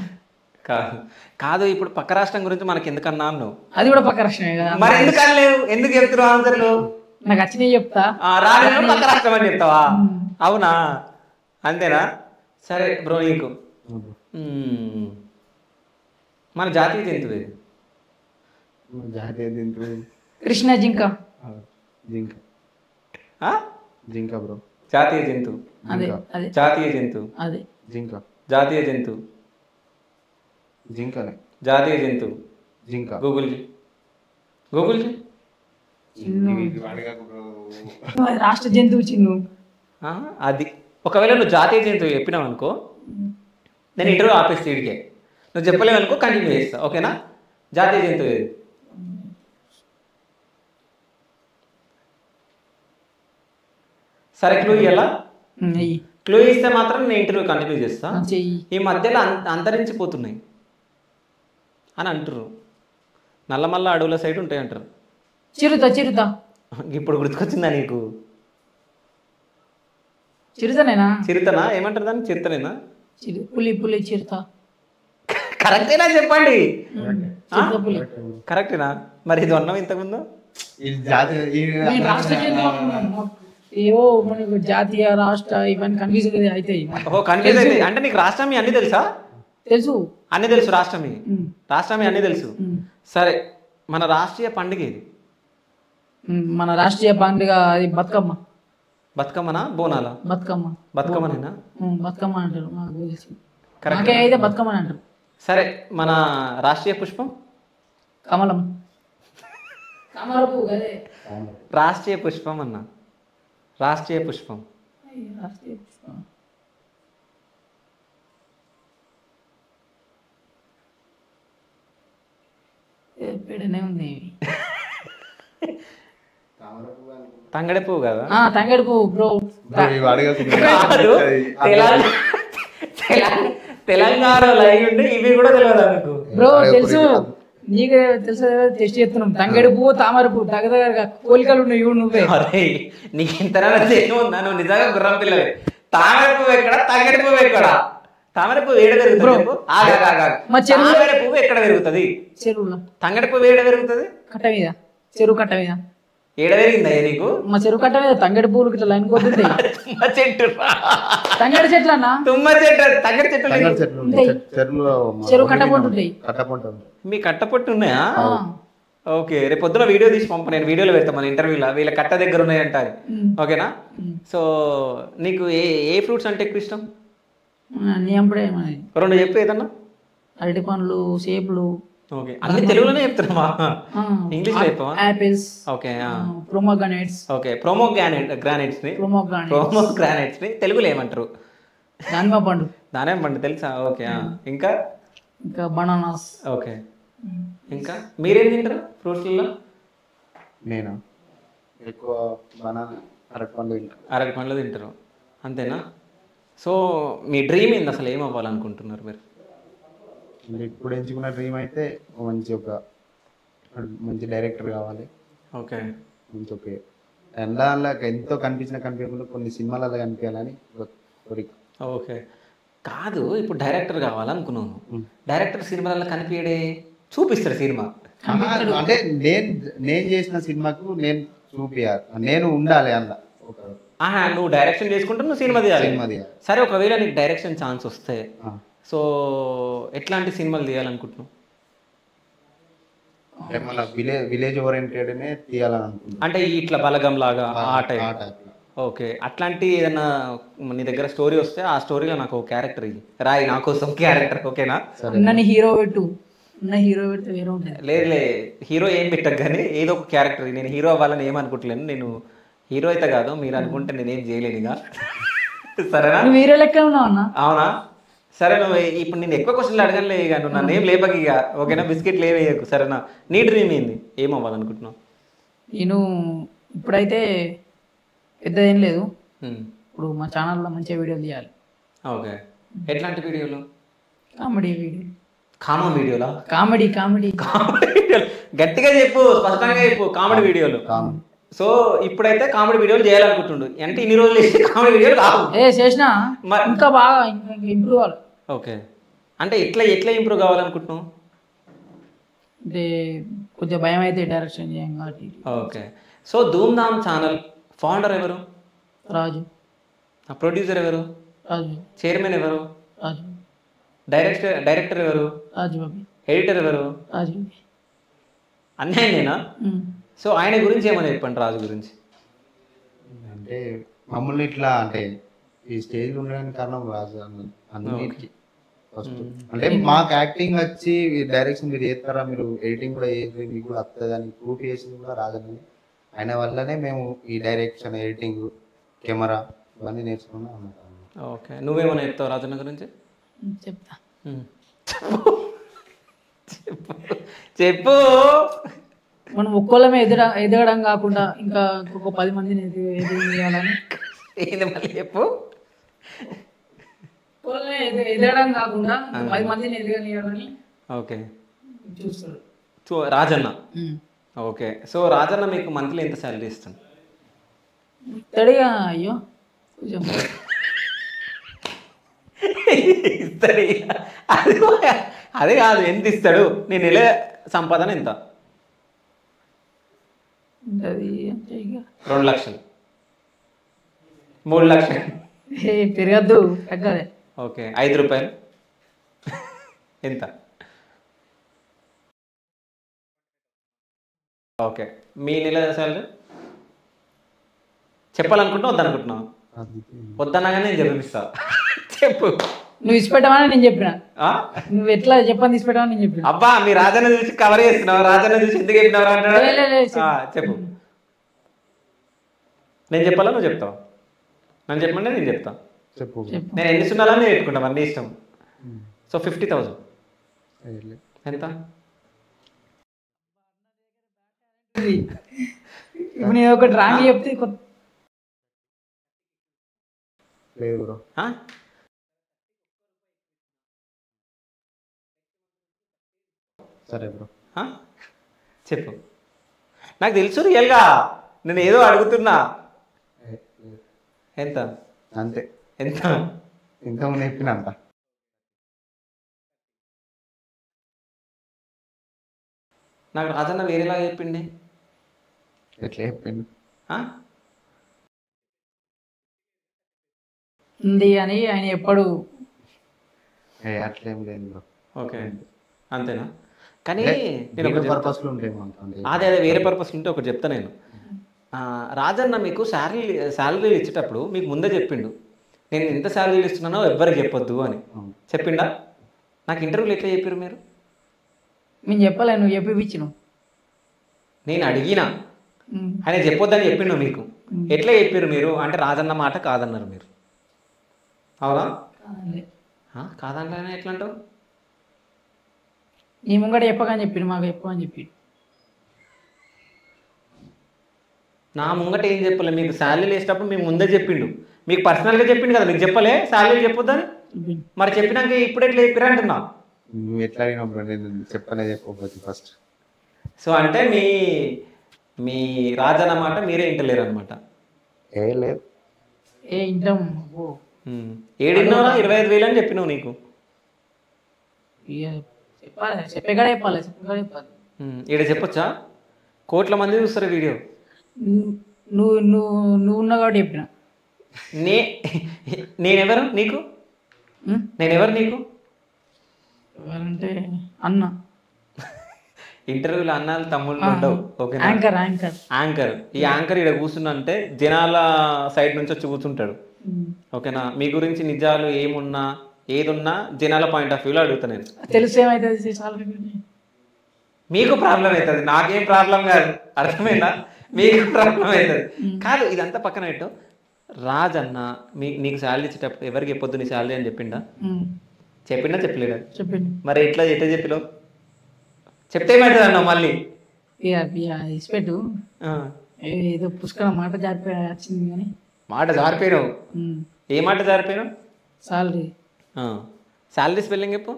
కాదు కాదు, ఇప్పుడు పక్క రాష్ట్రం గురించి మనకి ఎందుకన్నా అన్నావు? అది కూడా పక్క రాష్ట్రమే కదా. మరి ఎందుకు అనలేవు? ఎందుకు చెప్తున్నావు ఆన్సర్లు? నాకు వచ్చినాయి చెప్తా. రాలేదు పక్క రాష్ట్రం అని చెప్తావా? అవునా, అంతేనా? సరే బ్రో, నీకు మన జాతీయ జంతువు ఏది? జాతీయ జంతువు కృష్ణ జింక. జింక. ఆ? జింక బ్రో. జాతీయ జంతువు. అదే అదే జాతీయ జంతువు. అదే జింక. జాతీయ జంతువు. జింకనే. జాతీయ జంతువు. జింక. గూగుల్ గూగుల్ రాష్ట్ర జంతువు చిన్ను. అది ఒకవేళ నువ్వు జాతీయ జంతువు చెప్పినావు అనుకో, నేను ఇంటర్వ్యూ ఆపేస్తే ఇడికే. నువ్వు చెప్పలేవు అనుకో, కంటిన్యూ చేస్తా. ఓకేనా? జాతీయ జంతువు ఏది? సరే, క్లూ ఇయ్యాలా? క్లూ ఇస్తే మాత్రం నేను ఇంటర్వ్యూ కంటిన్యూ చేస్తా. ఈ మధ్యలో అంతరించిపోతున్నాయి అని అంటారు. నల్లమల్ల అడవుల సైడ్ ఉంటాయి అంటారు. చిరుత. చిరుత ఇప్పుడు గుర్తుకొచ్చిందా నీకు? చిరుతనేనా? చిరుతనా? ఏమంటారు దాన్ని? చిరుతనేనా? పులి. పులి చిరుత. కరెక్టేనా చెప్పండి. చిరుత పులి. కరెక్టేనా? మరి ఇది అన్నావు ఇంతకుముందు. రాష్ట్ర జంతువు ఏవో మనకు జాతీయ రాష్ట్ర ఇవన్నీ కన్ఫ్యూజ్ అవుతాయి. ఓహో, కన్ఫ్యూజ్ అయితే అంటే నీకు రాష్ట్రం అన్ని తెలుసా? తెలుసు. అన్ని తెలుసు రాష్ట్రం అన్ని తెలుసు. సరే, మన రాష్ట్రీయ పండుగ ఏది? మన రాష్ట్రీయ పండుగ అది బతుకమ్మ. బతుకమ్మనా? బోనాలా? బతుకమ్మ. బతుకమ్మనేనా? బతుకమ్మ అంటారు, నాకు తెలుసు. అయితే బతుకమ్మ అంటారు. సరే, మన రాష్ట్రీయ పుష్పం? కమలం. కమలపు అదే రాష్ట్రీయ పుష్పం అన్న. రాష్ట్రీయ పుష్పం. రాష్ట్రీయ పుష్పం పెడనే ఉంది. తంగడి పువ్వు కదా? తంగడి పువ్వు బ్రో. తెలంగాణలో అయి ఉండి ఇవి కూడా తెలియదు అనుకో బ్రో. తెలుసు, నీకు తెలుసు. టెస్ట్ చేస్తున్నాం. తంగడి పువ్వు, తామర పువ్వు దగ్గర పోలికలు ఉన్నాయి. నువ్వే నీకు ఇంతనా ఏముందా? నువ్వు నిజంగా గుర్రం పిల్లవే. తామర పువ్వు ఎక్కడ? తంగడి పువ్వు ఎక్కడ? తామర పువ్వు ఏడ పెరుగుతుంది? తామర పువ్వు ఎక్కడ పెరుగుతుంది? చెరువులో. తంగడి పువ్వు ఏడ పెరుగుతుంది? కట్ట మీద, చెరువు కట్ట మీద. ఏడ పెరిగిందా నీకు? మా చెరువు కట్ట మీద తంగడి పువ్వులు ఇట్లా లైన్ కొడుతుంటాయి. తుమ్మ చెట్టు. తంగడి చెట్లు అన్న. తుమ్మ చెట్టు. తంగడి చెట్లు చెరువు కట్ట పోతుంటాయి. మీ కట్ట పొట్టు ఉన్నాయా? ఓకే, రేపు పొద్దున వీడియో తీసి పంప. నేను వీడియోలో పెడతాను మన ఇంటర్వ్యూలో. వీళ్ళ కట్ట దగ్గర ఉన్నాయంట. ఓకేనా? సో నీకు ఏ ఫ్రూట్స్ అంటే ఎక్కువ ఇష్టం? రెండు చెప్పు ఏదన్నా. అరటి పండ్లు, సేపులు. ఓకే, అన్ని తెలుగులోనే చెప్తున్నామా? ఇంగ్లీష్ లో చెప్పవా? యాపిల్స్. ఓకే. ప్రోమోగ్రానైట్స్. ఓకే, ప్రోమోగ్రానైట్స్ ని తెలుగులో ఏమంటారు? దానిమ్మ పండు. దానిమ్మ పండు తెలుసా? ఓకే. ఇంకా బనానాస్. ఓకే. ఇంకా మీరేం తింటారు ఫ్రూట్స్లో? నేను ఎక్కువ బనానా, అరటి పండ్లు తింటారు. అంతేనా? సో మీ డ్రీమ్ ఏంది అసలు? ఏం అవ్వాలనుకుంటున్నారు మీరు? ఇప్పుడు ఎంచుకున్న డ్రీమ్ అయితే మంచి డైరెక్టర్ కావాలి. ఓకే. మంచి ఓకే ఎండాల ఎంతో కనిపించకుండా కొన్ని సినిమాలలో కనిపించాలని కోరిక. ఓకే. కాదు, ఇప్పుడు డైరెక్టర్ కావాలనుకున్నాను. డైరెక్టర్ సినిమాలలో కనిపించడే చూపిస్తాడు సినిమా. అంటే నేను చేసిన సినిమాకు నేను చూపియాలి, నేను ఉండాలి అలా. నువ్వు డైరెక్షన్ చేసుకుంటే నువ్వు సినిమా తీయాలి. సరే, ఒకవేళ నీకు డైరెక్షన్ ఛాన్స్ వస్తే సో ఎట్లాంటి సినిమాలు తీయాలనుకుంటున్నావు? మన విలేజ్ ఓరియంటెడ్నే తీయాలని అనుకుంటున్నాను. అంటే ఇట్లా బలగం లాగా ఆ టైప్. ఓకే, అట్లాంటి ఏదైనా నీ దగ్గర స్టోరీ వస్తే ఆ స్టోరీలో నాకు క్యారెక్టర్ ఇది రాయి, నా కోసం క్యారెక్టర్. ఓకేనా? హీరో పెట్టు. హీరో పెడితే వేరే ఉంటుంది. లేదు, హీరో ఏం పెట్టకు, కానీ ఏదో ఒక క్యారెక్టర్. నేను హీరో అవ్వాలని ఏమనుకుంటలేను. నేను హీరో అయితే కాదు, మీరు అనుకుంటే నేనేం చేయలేను ఇక. సరేనా? నువ్వు హీరో లెక్క ఉన్నావు అన్న. అవునా? సరే, నువ్వు ఇప్పుడు నేను ఎక్కువ క్వశ్చన్లు అడగలే ఇక. నువ్వు నన్ను ఏం లేపక ఇక. ఓకేనా? బిస్కెట్లు ఏమేయకు. సరేనా? నీ డ్రీమ్ ఏంది? ఏం అవ్వాలనుకుంటున్నావు? నేను ఇప్పుడైతే పెద్ద ఏం లేదు. ఇప్పుడు మా ఛానల్లో మంచిగా వీడియోలు తీయాలి. ఓకే. ఎట్లాంటి వీడియోలు? Comedy video. కామన్ వీడియోలా? కామెడీ కామెడీ కామెడీ వీడియోలు గట్టిగా చెప్పు, స్పష్టంగా చెప్పు. కామెడీ వీడియోలు. కామెడీ. సో ఇప్పుడైతే కామెడీ వీడియోలు చేయాలనుకుంటుండు. అంటే ఇన్ని రోజులు చేసి కామెడీ వీడియోలు కావు. చేసినా మరి- ఇంకా బాగా ఇంకా ఇంప్రూవ్ అవ్వాలి. ఓకే, అంటే ఎట్లా ఎట్లా ఇంప్రూవ్ కావాలనుకుంటున్నావు? అంటే కొంచెం భయం అయితే డైరెక్షన్ చేయం కాబట్టి. Okay, so Dhoom Dham channel founder ఎవరు? రాజు ప్రొడ్యూసర్ ఎవరు? రాజు చైర్మన్ ఎవరు? రాజు డైరెక్టర్ ఎవరు? రాజు బాబీ ఎడిటర్ ఎవరు? రాజు బాబీ. అన్నీ ఆయనేనా? సో ఆయన గురించి ఏమని చెప్పండి, రాజు గురించి. అంటే మమ్మల్ని ఇట్లా అంటే ఈ స్టేజ్ ఉండడానికి కారణం రాజు అన్నిటికీ ఫస్ట్. అంటే మాకు యాక్టింగ్ వచ్చి డైరెక్షన్ మీరు చేస్తారా, మీరు ఎడిటింగ్ కూడా చేసి మీకు కూడా వస్తుంది అని ప్రూఫ్ చేసింది కూడా రాజని. ఆయన వల్లనే మేము ఈ డైరెక్షన్, ఎడిటింగ్, కెమెరా ఇవన్నీ నేర్చుకున్నాం అన్నమాట. ఓకే, నువ్వేమన్నా చెప్తావు రాజన్న గురించి? చెప్తా. చెప్పు చెప్పు. మనం ఒక్కోళ్ళమే ఎదగడం కాకుండా ఇంకా ఇంకొక 10 మందిని ఎదగాలని. ఏంది మళ్ళీ చెప్పు. ఒక్కోళ్ళమే ఎదగడం కాకుండా 10 మందిని ఎదగనియాలని ఓకే, చూస్తాడు. So Rajanna. Okay, so Rajanna మీకు మంత్లీ ఎంత శాలరీ ఇస్తుంది? ఇస్తాడుగా. అయ్యో కొంచెం ఇస్తాడు. అదే కాదు, ఎంత ఇస్తాడు? నేను నెల సంపాదన ఎంత? అది అంటే ఇక 2 లక్షలు, 3 లక్షలు. పెరగద్దు, తగ్గదే. ఓకే, 5 రూపాయలు ఎంత? ఓకే, మీ నెల శాలరీ చెప్పాలనుకుంటున్నావు వద్దనుకుంటున్నావు? వద్దనగానే నేను చెప్పిస్తా. చెప్పు. నువ్వు ఇచ్చిపెట్టమని నేను చెప్పిన. ఆ? నువ్వు ఎట్లా చెప్పని తీసిపెట్టమని నేను చెప్పిన. అబ్బా, మీ రాజన్న చూసి కవర్ చేస్తున్నావు. రాజన్న చూసి ఎందుకు చెప్పినావు అంటాడు. లే, లే, లే, చెప్పు. చెప్పు. నేను చెప్పాలా నువ్వు చెప్తావు? నన్ను చెప్పమంటే నేను చెప్తా. చెప్పు. నేను ఎన్ని సున్నాలని నేను పెట్టుకుంటా, అన్నీ ఇష్టం. సో 50,000 ఎంత? ఇప్పుడు నేను ఒకటి రాంగ్ చెప్తే లేదు బ్రో. ఆ? సరే బ్రో. ఆ? చెప్పు. నాకు తెలుసు రియల్గా, నేను ఏదో అడుగుతున్నా. ఎంత? అంతే. ఎంత? ఇంతకుముందు చెప్పినంత. నాకు రాజన్న వేరేలాగా చెప్పింది. ఎట్లా చెప్పిండు? ఆ? ఉంది అని ఆయన ఎప్పుడు. అట్లేం లేదు బ్రో. ఓకే, అంతేనా? కానీ నేను వేరే ఒకటి purpose లో చెప్తా. ఉంటాయేమో అంటే. అదే వేరే పర్పస్ ఉంటే ఒకటి చెప్తా నేను. రాజన్న మీకు శాలరీలు ఇచ్చేటప్పుడు మీకు ముందే చెప్పిండు, నేను ఎంత శాలరీలు ఇస్తున్నానో ఎవ్వరికి చెప్పొద్దు అని. చెప్పిండా? నాకు ఇంటర్వ్యూలు ఎట్లా చెప్పారు మీరు? నేను చెప్పలే, నువ్వు చెప్పిపించినావు. నేను అడిగినా, ఆయన చెప్పొద్దని చెప్పిండు మీకు. ఎట్లా చెప్పారు మీరు? అంటే రాజన్న మాట కాదన్నారు మీరు, అవునా? కాదంటే ఎట్లా అంటావు? నీ ముంగట చెప్పకని చెప్పిండు, మాకు చెప్పమని చెప్పిండు. నా ముంగట ఏం చెప్పలే, మీకు శాలరీలు వేసేటప్పుడు మీకు ముందే చెప్పిండు. మీకు పర్సనల్గా చెప్పిండు కదా, మీకు చెప్పలే శాలరీ చెప్పొద్దని. మరి చెప్పినాక ఇప్పుడు ఎట్లా చెప్పారు అంటున్నా? నువ్వు ఎట్లా అడిగినావు బ్రో? నేను చెప్పకపోతే ఫస్ట్. సో అంటే మీ రాజన్న మాట మీరే ఇంటలేరు అనమాట. లేదు. ఇంటాం. ఏడిన్నోరా 25,000 అని చెప్పినావు నీకు. చెప్పాలి, చెప్పేకాడే చెప్పాలి, చెప్పేకాడే చెప్పాలి. ఈడ చెప్పొచ్చా? కోట్ల మంది చూస్తారు వీడియో. నువ్వు నువ్వు నువ్వు ఉన్నావు కాబట్టి చెప్పిన. నేనెవరు నీకు? నేనెవరు నీకు? ఎవరంటే అన్న. ఇంటర్వ్యూలో అన్నాలు తమ్ముళ్ళు ఉండవు. Okay, anchor anchor anchor. ఈ యాంకర్ ఇక్కడ కూర్చున్నా అంటే జనాల సైడ్ నుంచి వచ్చి కూర్చుంటాడు. ఓకేనా? మీ గురించి నిజాలు ఏమున్నా ఏదున్నా జనాల పాయింట్ ఆఫ్ వ్యూలో అడుగుతా నేను. తెలుసు ఏమవుతుంది సాలరీ. మీకు ప్రాబ్లం అవుతుంది, నాకేం ప్రాబ్లం కాదు. అర్థమైందా? మీకు ప్రాబ్లం అవుతుంది కాదు. ఇదంతా పక్కన పెట్టు. రాజన్న నీకు శాలరీ ఇచ్చేటప్పుడు ఎవరికి చెప్పొద్దు నీ శాలరీ అని చెప్పిండా? చెప్పిండా చెప్పలేదా? చెప్పిండు. మరి ఎట్లా చెప్పినావు? చెప్తే ఏమవుతుంది అన్నావు మళ్ళీ? ఇసిపెట్టు. ఏదో పుష్కర మాట జారిపోయి వచ్చింది కానీ. మాట జారిపోయినావు. ఏ మాట జారిపోయినావు? సాలరీ. శాలరీ స్పెల్లింగ్ చెప్పు.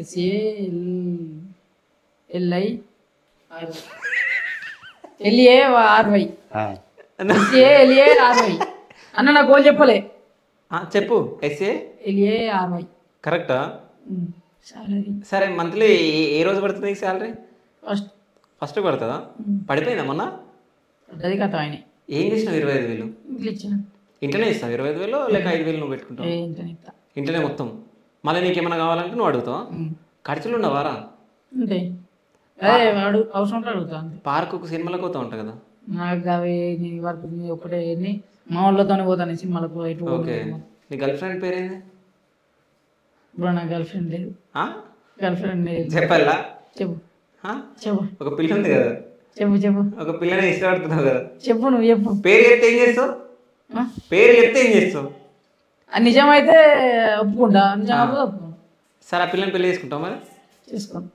SALI LARY SALARY అన్న నా గోల్ చెప్పలే. చెప్పు. ఎస్ఏ LARY కరెక్టా? సాలరీ సరే మంత్లీ ఏ రోజు పడుతుంది నీకు శాలరీ? ఫస్ట్ పడుతుందా? పడిపోయిందా మొన్న? అది కథ ఆయన ఏం చేసినావు 25,000? ఇంట్లో ఇచ్చిన ఇంట్లోనే ఇస్తావు 25,000 లేక 5,000 నువ్వు పెట్టుకుంటావు? ఇంట్లో ఇస్తా. ఇంట్లోనే మొత్తం. మళ్ళీ నీకేమైనా కావాలంటే నువ్వు అడుగుతావా? ఖర్చులు ఉండవారా? అంతే అదే వాడు అవసరం ఉంటే అడుగుతా అంతే. పార్కుకు సినిమాలకు పోతా ఉంటా కదా? నాకు అవి నీ వర్క్ ఒకటే మా వాళ్ళతోనే పోతాను సినిమాలకు ఇటు. ఓకే. నీ గర్ల్ ఫ్రెండ్ పేరేంది? ఇప్పుడు నాకు గర్ల్ ఫ్రెండ్ లేదు. గర్ల్ ఫ్రెండ్ లేదు. చెప్పాలా? చెప్పు చెప్పు. ఒక పిల్ల ఉంది కదా? చెప్పు చెప్పు. ఒక పిల్లని ఇష్టపడుతున్నావు కదా? చెప్పు నువ్వు చెప్పు. పేరు చెప్తే ఏం చేస్తావు? పేరు చెప్తే ఏం చేస్తావు? నిజమైతే ఒప్పుకుంటా, నిజమైతే ఒప్పుకుంటా. సరే ఆ పిల్లని పెళ్లి చేసుకుంటావు మరి? చేసుకోను.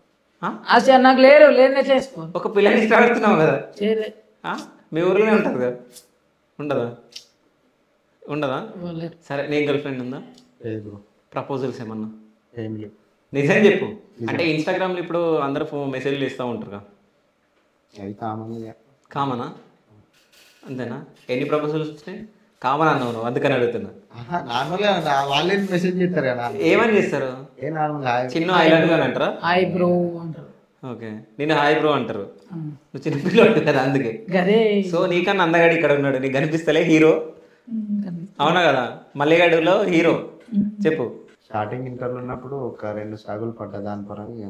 అసలు నాకు లేరు లేదే చేసుకో. ఒక పిల్లని ఇష్టపడుతున్నావు కదా? చేయలే. మీ ఊర్లోనే ఉంటుంది కదా? ఉండదా? ఉండదా? సరే నీ గర్ల్ ఫ్రెండ్ ఉందా? ప్రపోజల్స్ ఏమన్నా? ఏం లేవు. నిజం చెప్పు. అంటే ఇన్స్టాగ్రామ్లో ఇప్పుడు అందరూ మెసేజ్లు ఇస్తూ ఉంటారు కదా? అది కామన్. కామనా? అంతేనా? ఎన్ని ప్రపోజల్స్ వచ్చినాయి? కామన్ అన్నావు నువ్వు, అందుకని అడుగుతున్నా. నార్మల్గా వాళ్ళే మెసేజ్ చేస్తారు కదా. ఏమని చేస్తారు? ఏ నార్మల్గా చిన్న ఐలాండ్ అని అంటారా? హాయ్ బ్రో అంటారు. ఓకే. నేను హాయ్ బ్రో అంటారు. నువ్వు చిన్న పిల్లలు కదా అందుకే. గదే. సో నీకన్నా అందగాడు ఇక్కడ ఉన్నాడు, నీకు కనిపిస్తలే హీరో. అవునా కదా? మల్లిగాడులో హీరో. చెప్పు. స్టార్టింగ్ ఇంటర్లో ఉన్నప్పుడు ఒక 2 సాగులు పడ్డా దాని పరంగా.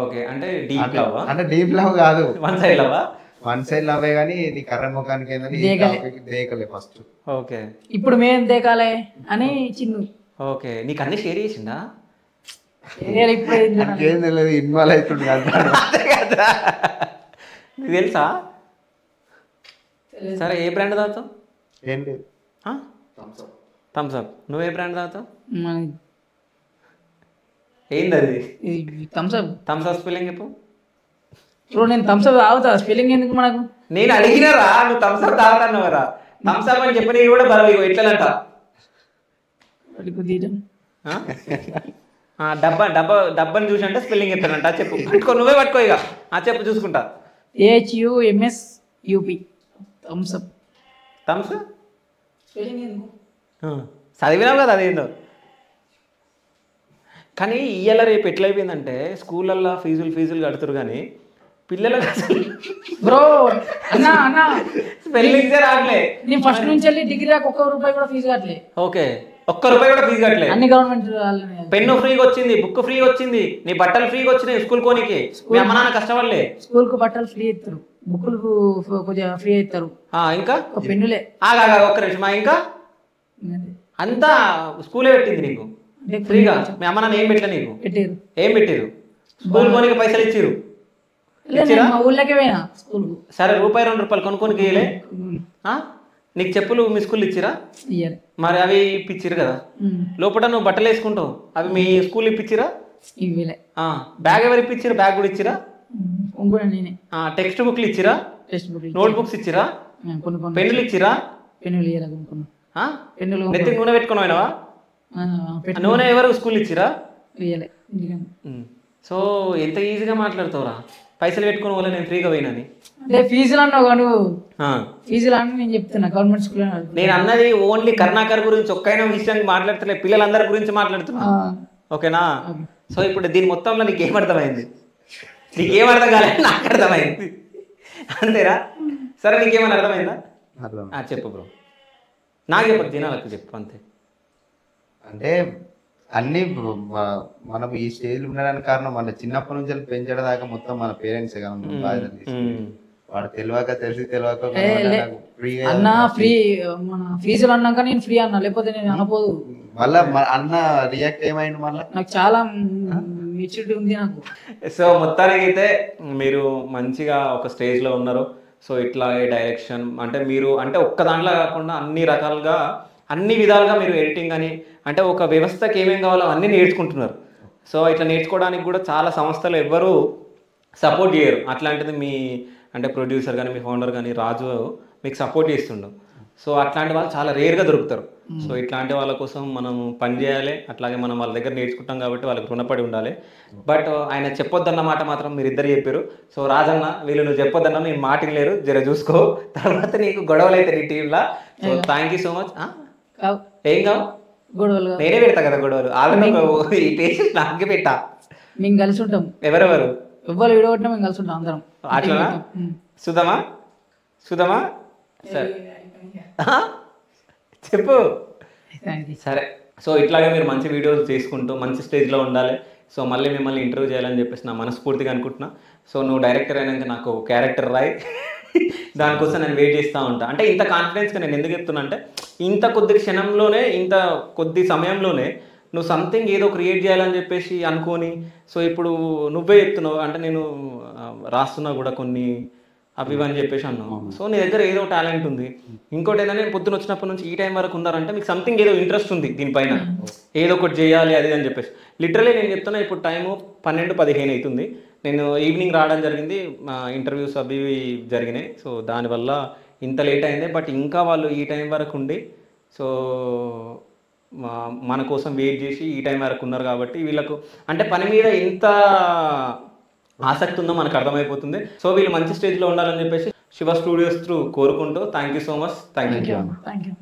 ఓకే. అంటే డీప్ లవ్? అంటే డీప్ లవ్ కాదు, one side love. One side love కానీ ఇది కర్ర ముఖానికి ఏందని దేకలే ఫస్ట్. ఓకే. ఇప్పుడు మేము దేకాలే అని చిన్ను. ఓకే. నీకు అన్ని షేర్ చేసిందా? ఇప్పుడు ఏం తెలియదు, ఇన్వాల్వ్ అవుతుంది కదా. నీకు తెలుసా? సరే ఏ బ్రాండ్ తాగుతావు? ఏం లేదు. థమ్స్అప్. నువ్వు ఏ బ్రాండ్ తాగుతావు? మన- ఏంది అది? థమ్స్అప్. థమ్స్అప్ స్పెల్లింగ్ చెప్పు. ఇప్పుడు నేను థమ్స్అప్ తాగుతా, స్పెల్లింగ్ ఎందుకు మనకు? నేను అడిగినరా, నువ్వు థమ్స్అప్ తాగుతాన్నవరా? థమ్స్అప్ అని చెప్పి నీకు కూడా బరువు ఎట్లంట? డబ్బాని చూసి అంటే స్పెల్లింగ్ చెప్తానంట. చెప్పు. పట్టుకో, నువ్వే పట్టుకో ఇక. చెప్పు చూసుకుంటా. HUMSUP Thums Up. థమ్స్ స్పెల్లింగ్ ఎందుకు? చదివినావు కదా అదేందో. కానీ ఇయ్యాల రేపు ఎట్లయిపోయిందంటే స్కూళ్ళల్లో ఫీజులు కడుతురు కానీ పిల్లలకు అసలు బ్రో అన్నా అన్నా స్పెల్లింగ్సే రావట్లే. నేను ఫస్ట్ నుంచి వెళ్ళి డిగ్రీ దాకా ₹1 కూడా ఫీజు కట్టలే. ఓకే. ₹1 కూడా ఫీజు కట్టలే. అన్ని గవర్నమెంట్ పెన్ను ఫ్రీగా వచ్చింది, బుక్ ఫ్రీగా వచ్చింది, నీ బట్టలు ఫ్రీగా వచ్చినాయి స్కూల్ కోనికి. మీ అమ్మ నాన్న కష్టపడలే. స్కూల్ కు బట్టలు ఫ్రీ ఇస్తారు, బుక్కులకు కొంచెం ఫ్రీ ఇస్తారు. ఇంకా పెన్నులే. ఒక్క నిమిషం. ఇంకా అంతా స్కూలే పెట్టింది నీకు ఫ్రీగా. మీ అమ్మ నాన్న ఏం పెట్టలే నీకు? పెట్టారు. ఏం పెట్టారు? స్కూల్ కోనికి పైసలు ఇచ్చిరు. మా ఊళ్ళకే పోయినా స్కూల్. సరే ₹2 కొనుక్కోనికి ఇయ్యలే? నీకు చెప్పులు మీ స్కూల్ ఇచ్చిరా? మరి అవి ఇప్పించిరు కదా. లోపల నువ్వు బట్టలు వేసుకుంటావు, అవి మీ స్కూల్ ఇప్పించిరా? ఇవ్వలే. బ్యాగ్ ఎవరు ఇప్పించిరా? బ్యాగ్ కూడా ఇచ్చిరా? నేనే. టెక్స్ట్ బుక్లు ఇచ్చిరా? Text book. నోట్ బుక్స్ ఇచ్చిరా? పెన్నులు ఇచ్చిరా? పెన్నులు ఇవ్వాలి. పెన్నులు నెత్తికి నూనె పెట్టుకుని పోయినావా? నూనె ఎవరు స్కూల్ ఇచ్చిరా? ఇవ్వలే. సో ఎంత ఈజీగా మాట్లాడుతావురా, పైసలు పెట్టుకుని పోలే నేను ఫ్రీగా పోయినని. అంటే ఫీజులు అన్నావు నువ్వు. ఫీజులు అని నేను చెప్తున్నా గవర్నమెంట్ స్కూల్. నేను అన్నది ఓన్లీ కర్ణాకర్ గురించి ఒక్కైనా విషయానికి మాట్లాడుతులే, పిల్లలందరి గురించి మాట్లాడుతున్నా. ఓకేనా? సో ఇప్పుడు దీని మొత్తంలో నీకేం అర్థమైంది? నీకేం అర్థం కాలేదు, నాకు అర్థమైంది. అంతేనా? సరే నీకేమైనా అర్థమైందా? చెప్పు బ్రో. నాకు చెప్పు, జనాలకు చెప్పు. అంతే. అంటే అన్ని మనం ఈ స్టేజ్ ఉండడానికి కారణం మన చిన్నప్పటి నుంచి పెంచడం దాకా మొత్తం మన పేరెంట్స్ వాడు తెలియక అన్న ఫ్రీ మన ఫీజులు అన్నాక నేను ఫ్రీ అన్నా, లేకపోతే నేను అనపోదు. మళ్ళా అన్న రియాక్ట్ ఏమైంది? మళ్ళీ నాకు చాలా మెచ్యూరిటీ ఉంది నాకు. సో మొత్తానికి అయితే మీరు మంచిగా ఒక స్టేజ్లో ఉన్నారు. సో ఇట్లా డైరెక్షన్ అంటే మీరు అంటే ఒక్క దాంట్లో కాకుండా అన్ని రకాలుగా అన్ని విధాలుగా మీరు ఎడిటింగ్ అని అంటే ఒక వ్యవస్థకి ఏమేం కావాలో అన్నీ నేర్చుకుంటున్నారు. సో ఇట్లా నేర్చుకోవడానికి కూడా చాలా సంస్థలు ఎవ్వరూ సపోర్ట్ చేయరు. అట్లాంటిది మీ అంటే ప్రొడ్యూసర్ కానీ మీ ఫౌండర్ కానీ రాజు మీకు సపోర్ట్ చేస్తుండవు. సో అట్లాంటి వాళ్ళు చాలా రేర్గా దొరుకుతారు. సో ఇట్లాంటి వాళ్ళ కోసం మనం పని చేయాలి, అట్లాగే మనం వాళ్ళ దగ్గర నేర్చుకుంటాం కాబట్టి వాళ్ళకి రుణపడి ఉండాలి. బట్ ఆయన చెప్పొద్దన్న మాట మాత్రం మీరు ఇద్దరు చెప్పారు. సో రాజన్న వీళ్ళు నువ్వు చెప్పొద్దన్న నేను మాట లేరు, జర చూసుకో, తర్వాత నీకు గొడవలు అయితే నీ టీంలో. So thank you so much. కావు ఏం కావు, గొడవలు నేనే పెడతా కదా గొడవలు, ఆల్రెడీ ఈ టేస్ట్ నాకే పెట్టా. మేము కలిసి ఉంటాం, ఎవరెవరు ఎవ్వరు విడగొట్టినా మేము కలిసి ఉంటాం అందరం. అట్లనా? సుధమా సుధమా సరే చెప్పు. సరే, సో ఇట్లాగే మీరు మంచి వీడియోస్ చేసుకుంటూ మంచి స్టేజ్లో ఉండాలి. సో మళ్ళీ మిమ్మల్ని ఇంటర్వ్యూ చేయాలని చెప్పేసి నా మనస్ఫూర్తిగా అనుకుంటున్నా. సో నువ్వు డైరెక్టర్ అయినాక నాకు క్యారెక్టర్ రాయి, దానికోసం నేను వెయిట్ చేస్తూ ఉంటాను. అంటే ఇంత కాన్ఫిడెన్స్గా నేను ఎందుకు చెప్తున్నా అంటే, ఇంత కొద్ది క్షణంలోనే, ఇంత కొద్ది సమయంలోనే నువ్వు సంథింగ్ ఏదో క్రియేట్ చేయాలని చెప్పేసి అనుకొని, సో ఇప్పుడు నువ్వే చెప్తున్నావు అంటే నేను రాస్తున్నా కూడా కొన్ని అవి అని చెప్పేసి అన్నావు. సో నీ దగ్గర ఏదో టాలెంట్ ఉంది. ఇంకోటి ఏంటంటే, నేను పొద్దున వచ్చినప్పటి నుంచి ఈ టైం వరకు ఉన్నారంటే మీకు సంథింగ్ ఏదో ఇంట్రెస్ట్ ఉంది దీనిపైన, ఏదో ఒకటి చేయాలి అది అని చెప్పేసి. లిటరలీ నేను చెప్తున్నా, ఇప్పుడు టైము 12:15 అవుతుంది. నేను ఈవినింగ్ రావడం జరిగింది, ఇంటర్వ్యూస్ అవి జరిగినాయి. సో దానివల్ల ఇంత లేట్ అయింది. బట్ ఇంకా వాళ్ళు ఈ టైం వరకు ఉండి, సో మన కోసం వెయిట్ చేసి ఈ టైం వరకు ఉన్నారు కాబట్టి వీళ్ళకు అంటే పని మీద ఎంత ఆసక్తి ఉందో మనకు అర్థమైపోతుంది. సో వీళ్ళు మంచి స్టేజ్లో ఉండాలని చెప్పేసి శివ స్టూడియోస్ త్రూ కోరుకుంటూ thank you so much. Thank you. Thank you.